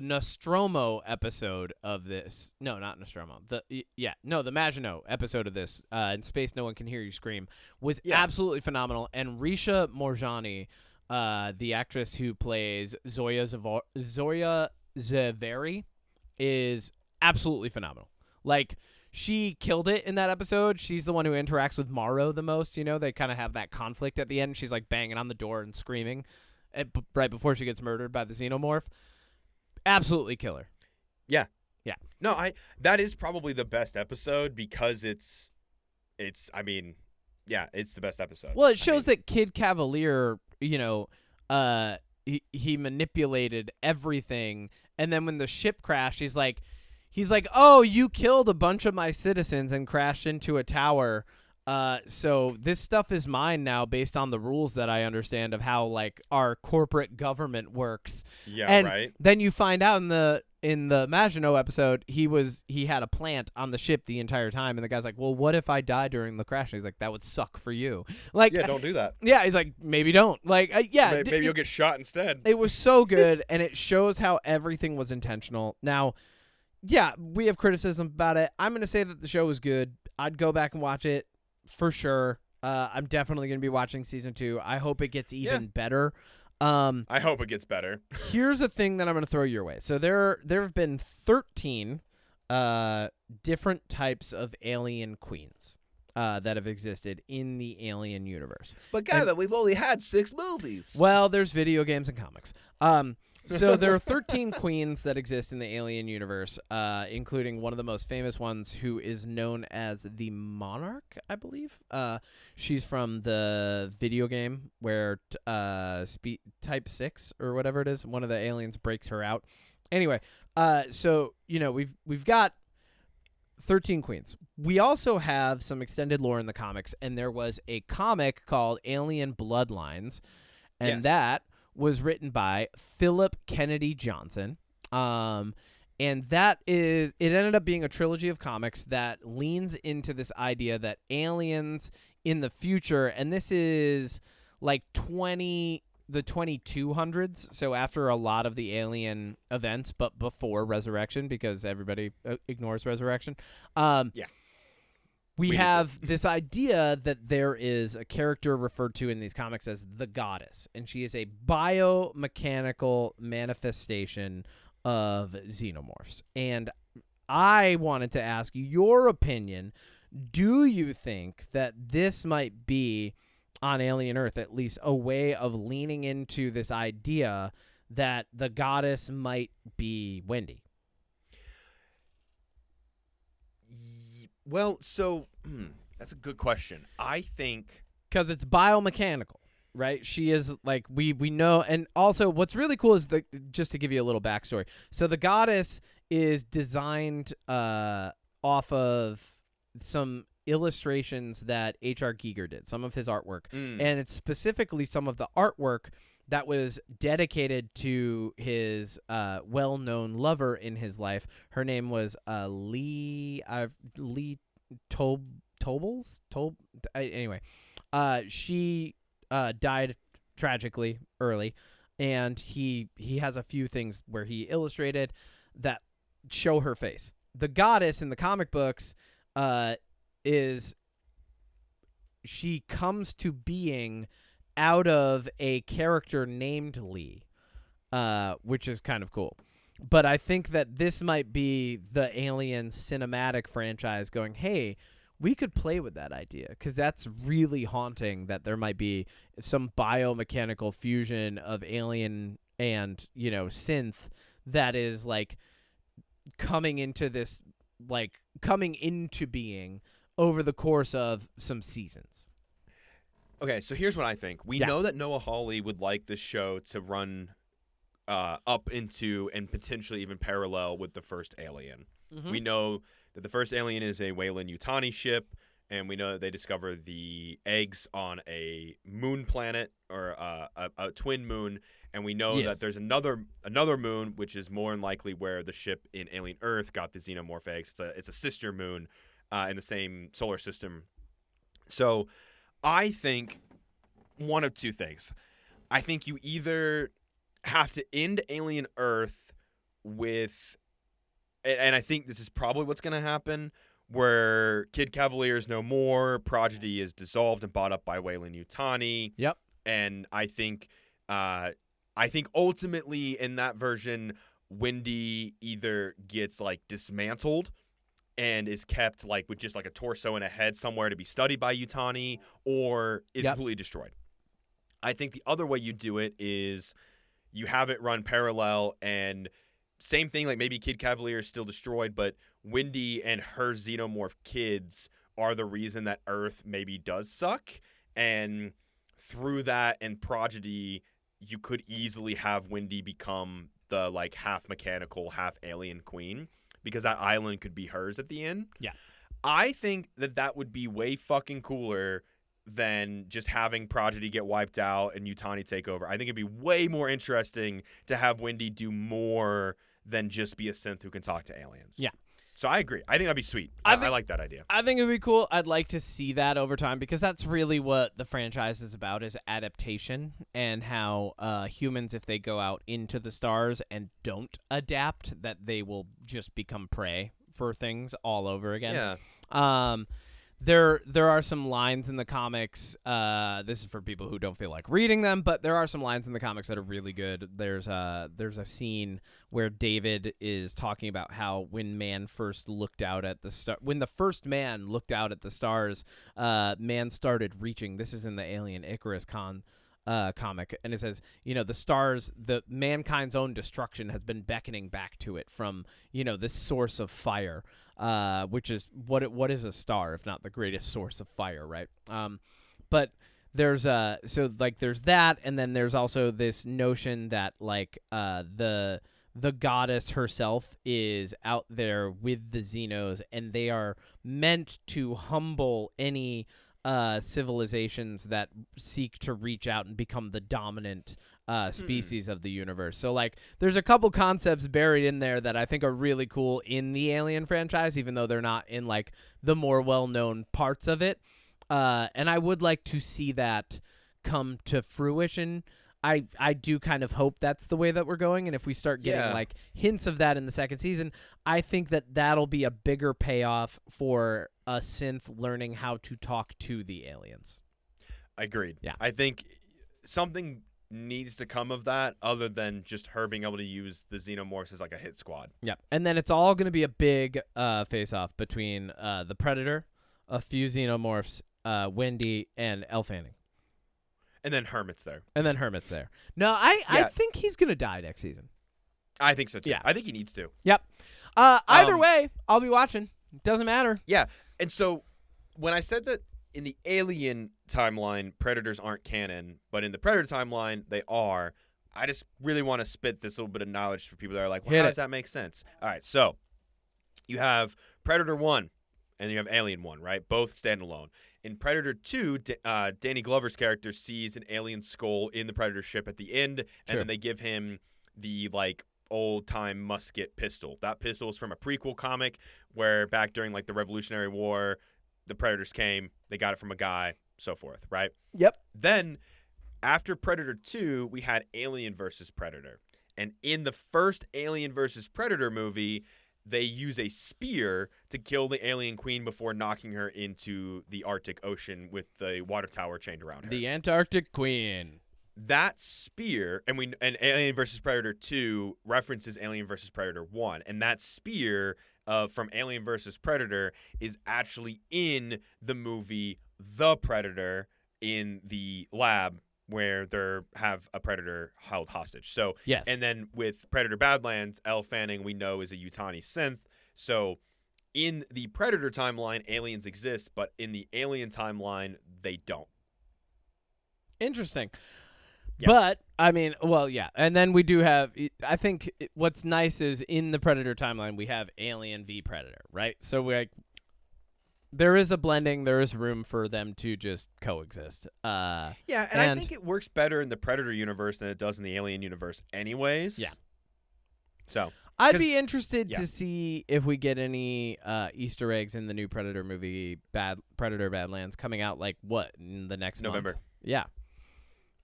Nostromo episode of this, no, not Nostromo, the Maginot episode of this, in space no one can hear you scream, was absolutely phenomenal. And Risha Morjani, the actress who plays Zoya Zaveri, is absolutely phenomenal. Like, she killed it in that episode. She's the one who interacts with Morrow the most, you know? They kind of have that conflict at the end. She's like banging on the door and screaming right before she gets murdered by the xenomorph. Absolutely killer. Yeah. Yeah. No, that is probably the best episode because it's it's the best episode. Well, it shows that Kid Cavalier, you know, he manipulated everything, and then when the ship crashed, he's like, "Oh, you killed a bunch of my citizens and crashed into a tower. So this stuff is mine now based on the rules that I understand of how like our corporate government works." Yeah, and right. Then you find out in the Maginot episode, he had a plant on the ship the entire time, and the guy's like, "Well, what if I die during the crash?" And he's like, "That would suck for you." Like, yeah, don't do that. Yeah, he's like, "Maybe don't." Like, maybe you'll get shot instead. It was so good, and it shows how everything was intentional. Now, yeah, we have criticism about it. I'm gonna say that the show was good. I'd go back and watch it. For sure. I'm definitely going to be watching season 2. I hope it gets even better. I hope it gets better. Here's a thing that I'm going to throw your way. So there have been 13 different types of alien queens that have existed in the Alien universe. But Gavin, we've only had 6 movies. Well, there's video games and comics. So there are 13 queens that exist in the Alien universe, including one of the most famous ones, who is known as the Monarch, I believe. She's from the video game where Type 6 or whatever it is, one of the aliens breaks her out. Anyway, so you know we've got 13 queens. We also have some extended lore in the comics, and there was a comic called Alien Bloodlines, and that was written by Philip Kennedy Johnson. And it ended up being a trilogy of comics that leans into this idea that aliens in the future, and this is like the 2200s, so after a lot of the alien events, but before Resurrection, because everybody ignores Resurrection. We have this idea that there is a character referred to in these comics as the Goddess, and she is a biomechanical manifestation of xenomorphs. And I wanted to ask your opinion. Do you think that this might be, on Alien Earth at least, a way of leaning into this idea that the Goddess might be Wendy? Well, so that's a good question. I think because it's biomechanical, right? She is like we know, and also what's really cool is just to give you a little backstory. So the Goddess is designed off of some illustrations that H.R. Giger did, some of his artwork, and it's specifically some of the artwork that was dedicated to his well-known lover in his life. Her name was Lee Tobles. Anyway, she died tragically early, and he has a few things where he illustrated that show her face. The Goddess in the comic books she comes to being out of a character named Lee, which is kind of cool. But I think that this might be the Alien cinematic franchise going, hey, we could play with that idea, because that's really haunting that there might be some biomechanical fusion of alien and, you know, synth that is like coming into being over the course of some seasons. Okay, so here's what I think. We know that Noah Hawley would like this show to run up into and potentially even parallel with the first Alien. Mm-hmm. We know that the first Alien is a Weyland-Yutani ship, and we know that they discover the eggs on a moon planet or a twin moon, and we know that there's another moon, which is more than likely where the ship in Alien Earth got the xenomorph eggs. It's a sister moon in the same solar system. So I think one of two things. I think you either have to end Alien Earth with, and I think this is probably what's going to happen, where Kid Cavalier is no more, Prodigy is dissolved and bought up by Weyland-Yutani. Yep. And I think ultimately in that version, Wendy either gets like dismantled and is kept like with just like a torso and a head somewhere to be studied by Yutani, or is completely destroyed. I think the other way you do it is you have it run parallel, and same thing, like maybe Kid Cavalier is still destroyed, but Wendy and her xenomorph kids are the reason that Earth maybe does suck. And through that and Prodigy, you could easily have Wendy become the like half mechanical, half alien queen, because that island could be hers at the end. Yeah. I think that would be way fucking cooler than just having Prodigy get wiped out and Yutani take over. I think it'd be way more interesting to have Wendy do more than just be a synth who can talk to aliens. Yeah. So I agree. I think that'd be sweet. I like that idea. I think it'd be cool. I'd like to see that over time, because that's really what the franchise is about, is adaptation, and how humans, if they go out into the stars and don't adapt, that they will just become prey for things all over again. Yeah. There are some lines in the comics. This is for people who don't feel like reading them, but there are some lines in the comics that are really good. There's a scene where David is talking about how when man first looked out at the when the first man looked out at the stars, man started reaching. This is in the Alien Icarus comic, and it says, the stars, the mankind's own destruction has been beckoning back to it from, this source of fire, which is what is a star if not the greatest source of fire, right? But there's there's that, and then there's also this notion that like the goddess herself is out there with the Xenos, and they are meant to humble any civilizations that seek to reach out and become the dominant species of the universe. So like there's a couple concepts buried in there that I think are really cool in the Alien franchise, even though they're not in like the more well-known parts of it. And I would like to see that come to fruition. I do kind of hope that's the way that we're going, and if we start getting like hints of that in the second season, I think that'll be a bigger payoff for a synth learning how to talk to the aliens. Agreed. Yeah. I think something needs to come of that other than just her being able to use the xenomorphs as like a hit squad. Yep. And then it's all going to be a big face-off between the Predator, a few xenomorphs, Wendy, and Elle Fanning. And then Hermit's there. No, I think he's going to die next season. I think so, too. Yeah. I think he needs to. Yep. Either way, I'll be watching. Doesn't matter. Yeah. And so when I said that in the Alien timeline, Predators aren't canon, but in the Predator timeline, they are, I just really want to spit this little bit of knowledge for people that are like, well, how does that make sense? All right. So you have Predator 1 and you have Alien 1, right? Both standalone. In Predator 2, Danny Glover's character sees an alien skull in the Predator ship at the end, and then they give him the like old-time musket pistol. That pistol is from a prequel comic where back during like the Revolutionary War, the Predators came, they got it from a guy, so forth, right? Yep. Then after Predator 2, we had Alien versus Predator. And in the first Alien versus Predator movie, they use a spear to kill the alien queen before knocking her into the Arctic Ocean with the water tower chained around her. The Antarctic Queen. That spear, and Alien vs. Predator 2 references Alien vs. Predator 1, and that spear from Alien vs. Predator is actually in the movie The Predator in the lab where they have a predator held hostage. So, yes. And then with Predator Badlands, Elle Fanning we know is a Yutani synth. So in the Predator timeline, aliens exist, but in the Alien timeline, they don't. Interesting. Yep. But, I mean, well, yeah. And then we do have, I think what's nice is in the Predator timeline, we have Alien v Predator, right? So there is a blending. There is room for them to just coexist. Yeah, and I think it works better in the Predator universe than it does in the Alien universe anyways. Yeah. So I'd be interested to see if we get any Easter eggs in the new Predator movie, Predator Badlands, coming out in the next November. month? Yeah.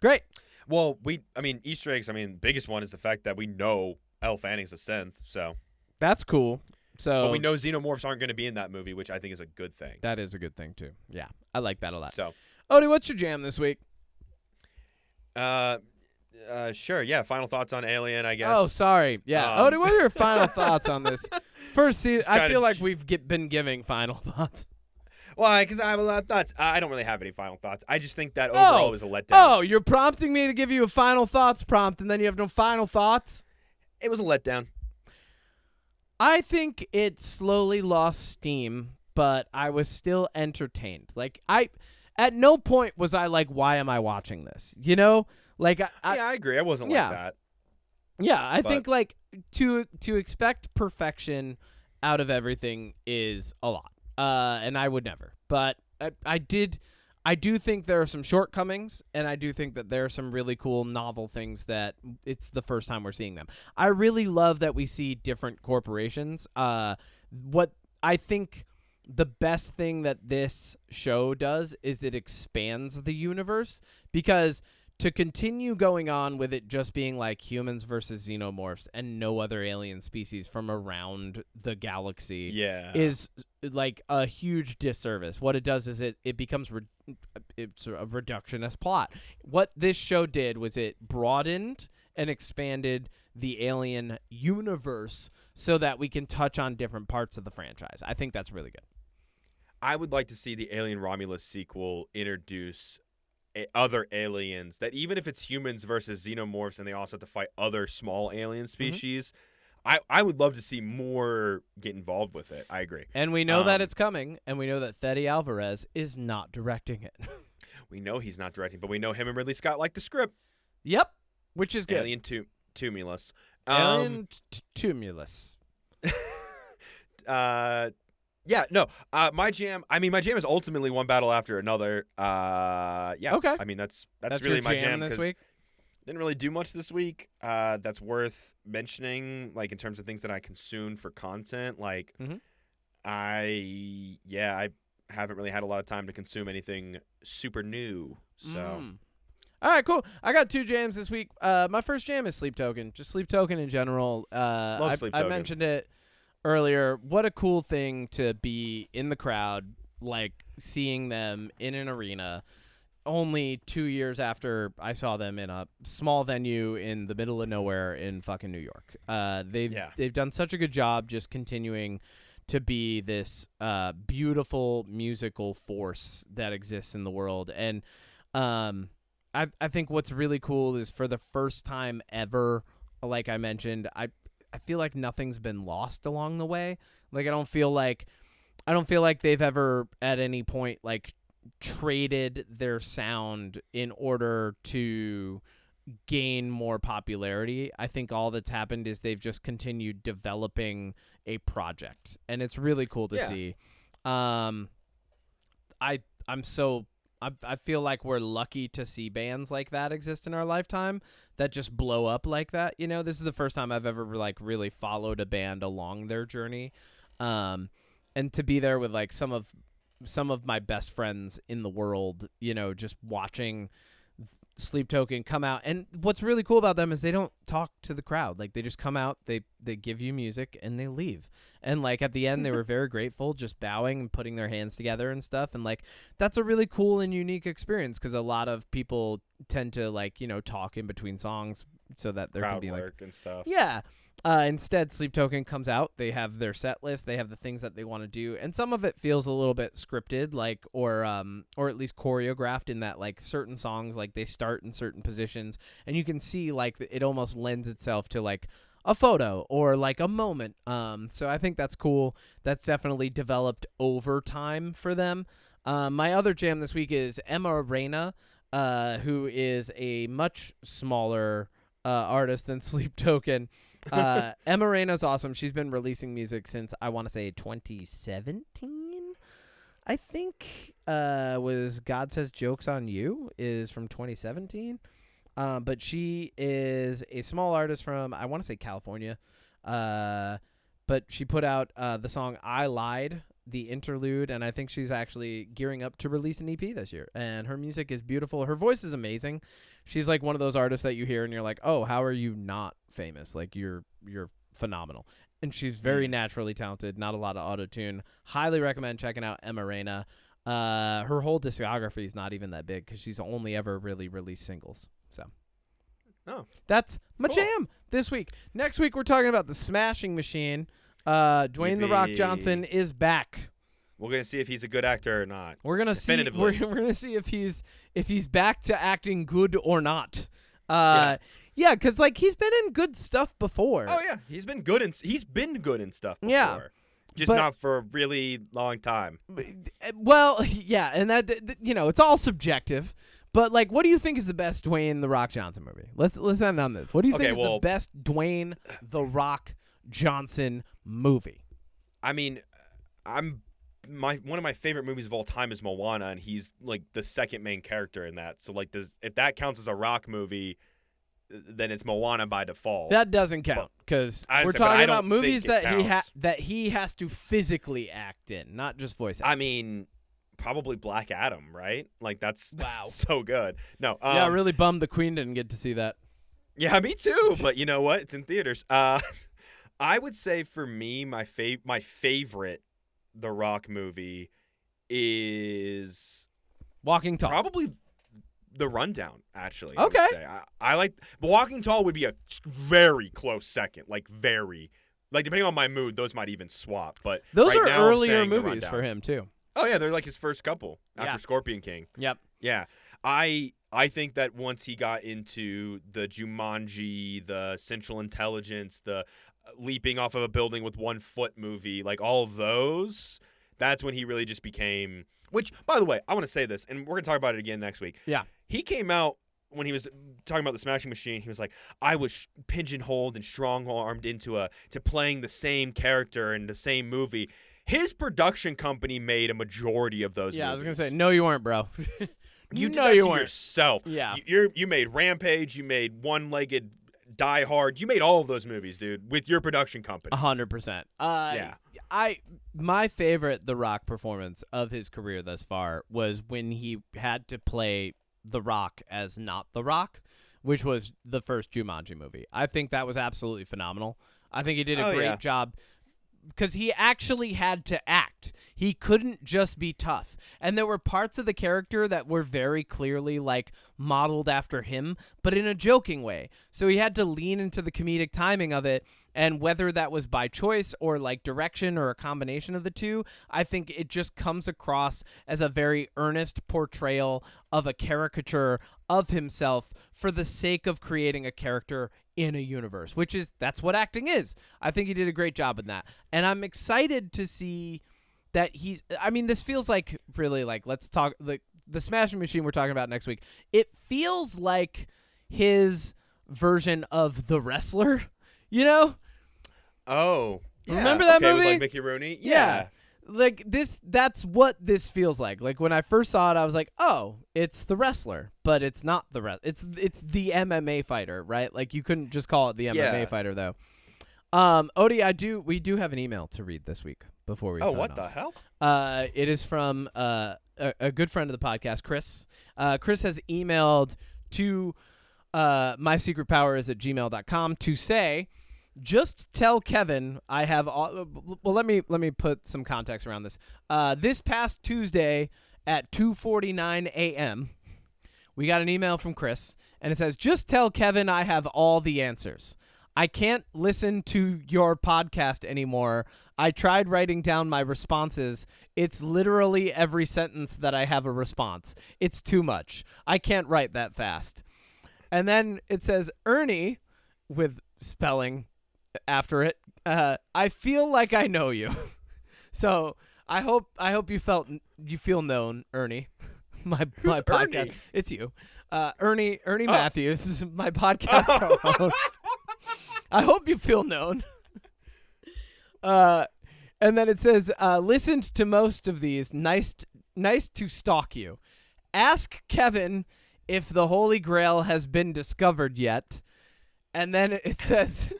Great. Well, Easter eggs, biggest one is the fact that we know Elle Fanning's a synth, so. That's cool. So but we know xenomorphs aren't going to be in that movie, which I think is a good thing. That is a good thing, too. Yeah. I like that a lot. So, Odie, what's your jam this week? Sure, yeah. Final thoughts on Alien, I guess. Oh, sorry. Yeah. Odie, what are your final thoughts on this first season? I feel like we've been giving final thoughts. Why? Because I have a lot of thoughts. I don't really have any final thoughts. I just think that overall it was a letdown. Oh, you're prompting me to give you a final thoughts prompt, and then you have no final thoughts? It was a letdown. I think it slowly lost steam, but I was still entertained. Like, at no point was I like, why am I watching this? You know? Like, I agree. I wasn't like that. Yeah, I think like to expect perfection out of everything is a lot. And I would never. But I do think there are some shortcomings, and I do think that there are some really cool novel things that it's the first time we're seeing them. I really love that we see different corporations. What I think the best thing that this show does is it expands the universe, because to continue going on with it just being like humans versus xenomorphs and no other alien species from around the galaxy is like a huge disservice. What it does is it becomes it's a reductionist plot. What this show did was it broadened and expanded the Alien universe so that we can touch on different parts of the franchise. I think that's really good. I would like to see the Alien Romulus sequel introduce other aliens, that even if it's humans versus xenomorphs and they also have to fight other small alien species, I would love to see more get involved with it. I agree. And we know that it's coming, and we know that Fede Alvarez is not directing it. We know he's not directing, but we know him and Ridley Scott like the script. Yep, which is good. Alien Tumulus. Alien Tumulus. Yeah, no. My jam is ultimately One Battle After Another. Yeah. Okay. I mean, that's really your my jam this week. Didn't really do much this week. That's worth mentioning, like in terms of things that I consumed for content. Like, I haven't really had a lot of time to consume anything super new. So. All right, cool. I got 2 jams this week. My first jam is Sleep Token. Just Sleep Token in general. Love Sleep Token. I mentioned it earlier. What a cool thing to be in the crowd, like seeing them in an arena. Only 2 years after I saw them in a small venue in the middle of nowhere in fucking New York. They've done such a good job just continuing to be this beautiful musical force that exists in the world. And I think what's really cool is, for the first time ever, like I mentioned, I feel like nothing's been lost along the way. Like, I don't feel like they've ever at any point like traded their sound in order to gain more popularity. I think all that's happened is they've just continued developing a project, and it's really cool to see. I feel like we're lucky to see bands like that exist in our lifetime that just blow up like that. You know, this is the first time I've ever like really followed a band along their journey. And to be there with like some of my best friends in the world, you know, just watching Sleep Token come out. And what's really cool about them is they don't talk to the crowd. Like, they just come out, they give you music, and they leave. And like at the end, they were very grateful, just bowing and putting their hands together and stuff. And like, that's a really cool and unique experience, because a lot of people tend to like, you know, talk in between songs so that there crowd can be like work and stuff. Yeah. Instead, Sleep Token comes out. They have their set list. They have the things that they want to do, and some of it feels a little bit scripted, like or at least choreographed, in that like certain songs, like they start in certain positions, and you can see like it almost lends itself to like a photo or like a moment. So I think that's cool. That's definitely developed over time for them. My other jam this week is Emma Reina, who is a much smaller artist than Sleep Token. Emma Reina's awesome. She's been releasing music since, I want to say, 2017. I think was God Says Jokes on You is from 2017. But she is a small artist from, I want to say, California. But she put out the song I Lied, the interlude, and I think she's actually gearing up to release an EP this year. And her music is beautiful. Her voice is amazing. She's like one of those artists that you hear and you're like, oh, how are you not famous? Like, you're phenomenal. And she's very naturally talented, not a lot of auto-tune. Highly recommend checking out Emma Reina. Her whole discography is not even that big because she's only ever really released singles. So that's my jam this week. Next week, we're talking about the Smashing Machine. Dwayne "The Rock" Johnson is back. We're gonna see if he's a good actor or not. We're gonna see. We're gonna see if he's back to acting good or not. Yeah, because like he's been in good stuff before. Oh yeah, he's been good in stuff before. Yeah, just not for a really long time. Well, yeah, and that it's all subjective. But like, what do you think is the best Dwayne "The Rock" Johnson movie? Let's end on this. What do you think is the best Dwayne "The Rock" Johnson movie? I mean, one of my favorite movies of all time is Moana, and he's like the second main character in that. So like, if that counts as a Rock movie, then it's Moana by default. That doesn't count because we're talking about movies that he has to physically act in, not just voice acting. I mean, probably Black Adam, right? Like that's so good. No, yeah, really bummed the Queen didn't get to see that. Yeah, me too. But you know what? It's in theaters. I would say for me, my favorite The Rock movie is Walking Tall. Probably The Rundown, actually. Okay. I like Walking Tall would be a very close second. Like depending on my mood, those might even swap. But those right are now, earlier movies for him too. Oh yeah, they're like his first couple after Scorpion King. Yep. Yeah. I think that once he got into the Jumanji, the Central Intelligence, the leaping off of a building with 1 foot movie, like all of those, that's when he really just became. Which, by the way, I want to say this, and we're gonna talk about it again next week. Yeah. He came out when he was talking about the Smashing Machine. He was like, I was pigeonholed and strong-armed into playing the same character in the same movie. His production company made a majority of those movies. I was going to say, no, you weren't, bro. You did that to yourself. Yeah. You made Rampage. You made One-Legged Die Hard. You made all of those movies, dude, with your production company. 100%. Yeah. My favorite The Rock performance of his career thus far was when he had to play The Rock as not The Rock, which was the first Jumanji movie. I think that was absolutely phenomenal. I think he did a great job. Because he actually had to act. He couldn't just be tough. And there were parts of the character that were very clearly, like, modeled after him, but in a joking way. So he had to lean into the comedic timing of it, and whether that was by choice or, like, direction or a combination of the two, I think it just comes across as a very earnest portrayal of a caricature of himself for the sake of creating a character in a universe, that's what acting is. I think he did a great job in that. And I'm excited to see that this feels like really like, let's talk, like the Smashing Machine we're talking about next week. It feels like his version of The Wrestler, you know? Oh. Yeah. Remember that movie? With like Mickey Rooney? Yeah. Like that's what this feels like. Like when I first saw it, I was like, "Oh, it's The Wrestler," but it's not it's the MMA fighter, right? Like you couldn't just call it the MMA fighter, though. Odie, we do have an email to read this week before we. Oh, what the hell? It is from a good friend of the podcast, Chris. Chris has emailed to mysecretpoweris@gmail.com to say, just tell Kevin I have all. Well, let me put some context around this. This past Tuesday at 2:49 a.m., we got an email from Chris, and it says, "Just tell Kevin I have all the answers. I can't listen to your podcast anymore. I tried writing down my responses. It's literally every sentence that I have a response. It's too much. I can't write that fast." And then it says, "Ernie," with spelling after it, "I feel like I know you." So I hope you feel known, Ernie. my podcast. Ernie? It's you, Ernie Matthews, my podcast co-host. I hope you feel known. And then it says, listened to most of these. Nice to stalk you. Ask Kevin if the Holy Grail has been discovered yet. And then it says,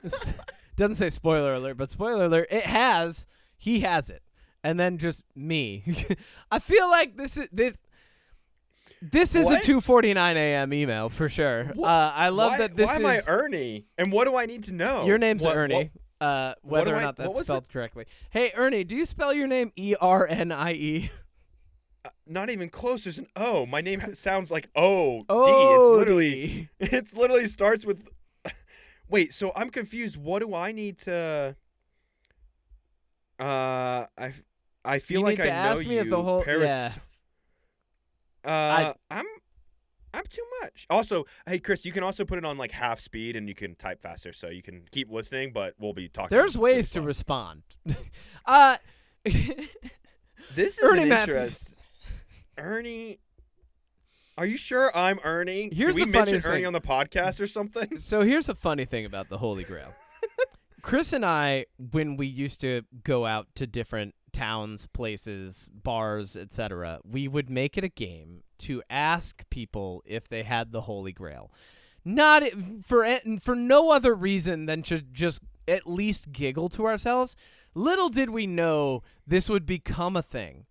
doesn't say spoiler alert, but spoiler alert, it has. He has it. And then just me. I feel like this is What? a 2:49 a.m. email for sure. I love that this why is. am I Ernie? And what do I need to know? Your name's What- Ernie. Whether or not that's spelled correctly. Hey, Ernie, do you spell your name ERNIE? Not even close. There's an O. My name sounds like O. Odie. It's literally starts with. Wait, so I'm confused. What do I need to? I feel You like need to I know ask me you. if the whole- Paris. yeah. I'm too much. Also, hey Chris, you can also put it on like half speed and you can type faster, so you can keep listening, but we'll be talking. There's really ways to slow. respond. This is Ernie an Matthews. interest. Ernie, are you sure I'm Ernie? Here's Did we the mention funniest Ernie thing. on the podcast or something? So here's a funny thing about the Holy Grail. Chris and I, when we used to go out to different towns, places, bars, etc., we would make it a game to ask people if they had the Holy Grail. Not for no other reason than to just at least giggle to ourselves. Little did we know this would become a thing.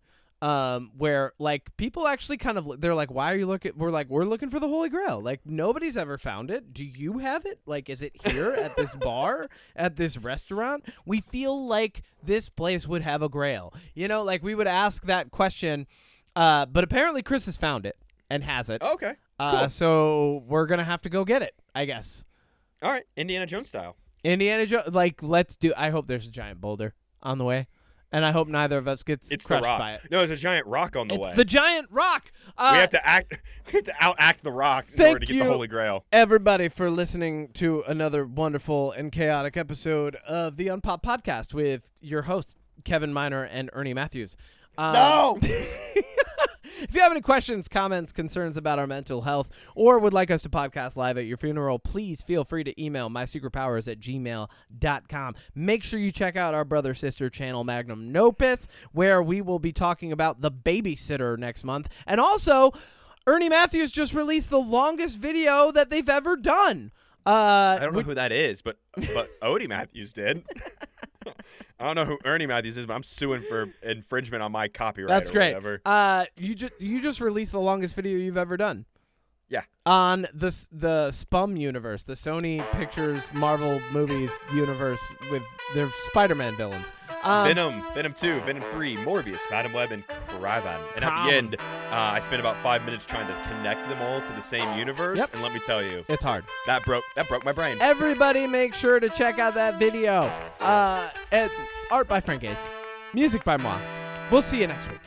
Where like people actually kind of, they're like, why are you looking? We're like, we're looking for the Holy Grail. Like nobody's ever found it. Do you have it? Like, is it here at this bar, at this restaurant? We feel like this place would have a Grail. You know, like we would ask that question. But apparently Chris has found it and has it. Okay. Cool. So we're gonna have to go get it, I guess. All right, Indiana Jones style. Indiana Jones, like let's do. I hope there's a giant boulder on the way. And I hope neither of us gets It's the crushed rock. by it. No, there's a giant rock on the way. It's the giant rock. We have to outact the rock in Thank order to get you. the Holy Grail. Everybody for listening to another wonderful and chaotic episode of the UnPop podcast with your hosts, Kevin Miner and Ernie Matthews. No! If you have any questions, comments, concerns about our mental health, or would like us to podcast live at your funeral, please feel free to email mysecretpoweris@gmail.com. Make sure you check out our brother-sister channel, Magnum Nopus, where we will be talking about The Babysitter next month. And also, Ernie Matthews just released the longest video that they've ever done. I don't know who that is, but Odie Matthews did. I don't know who Ernie Matthews is, but I'm suing for infringement on my copyright. That's or great. Whatever. You just released the longest video you've ever done. Yeah. On the SPUM universe, the Sony Pictures Marvel movies universe with their Spider-Man villains. Venom 2, Venom 3, Morbius, Madam Web, and Kraven. And at the end, I spent about 5 minutes trying to connect them all to the same universe. Yep. And let me tell you, It's hard. that broke my brain. Everybody make sure to check out that video. Art by FrankAce. Music by moi. We'll see you next week.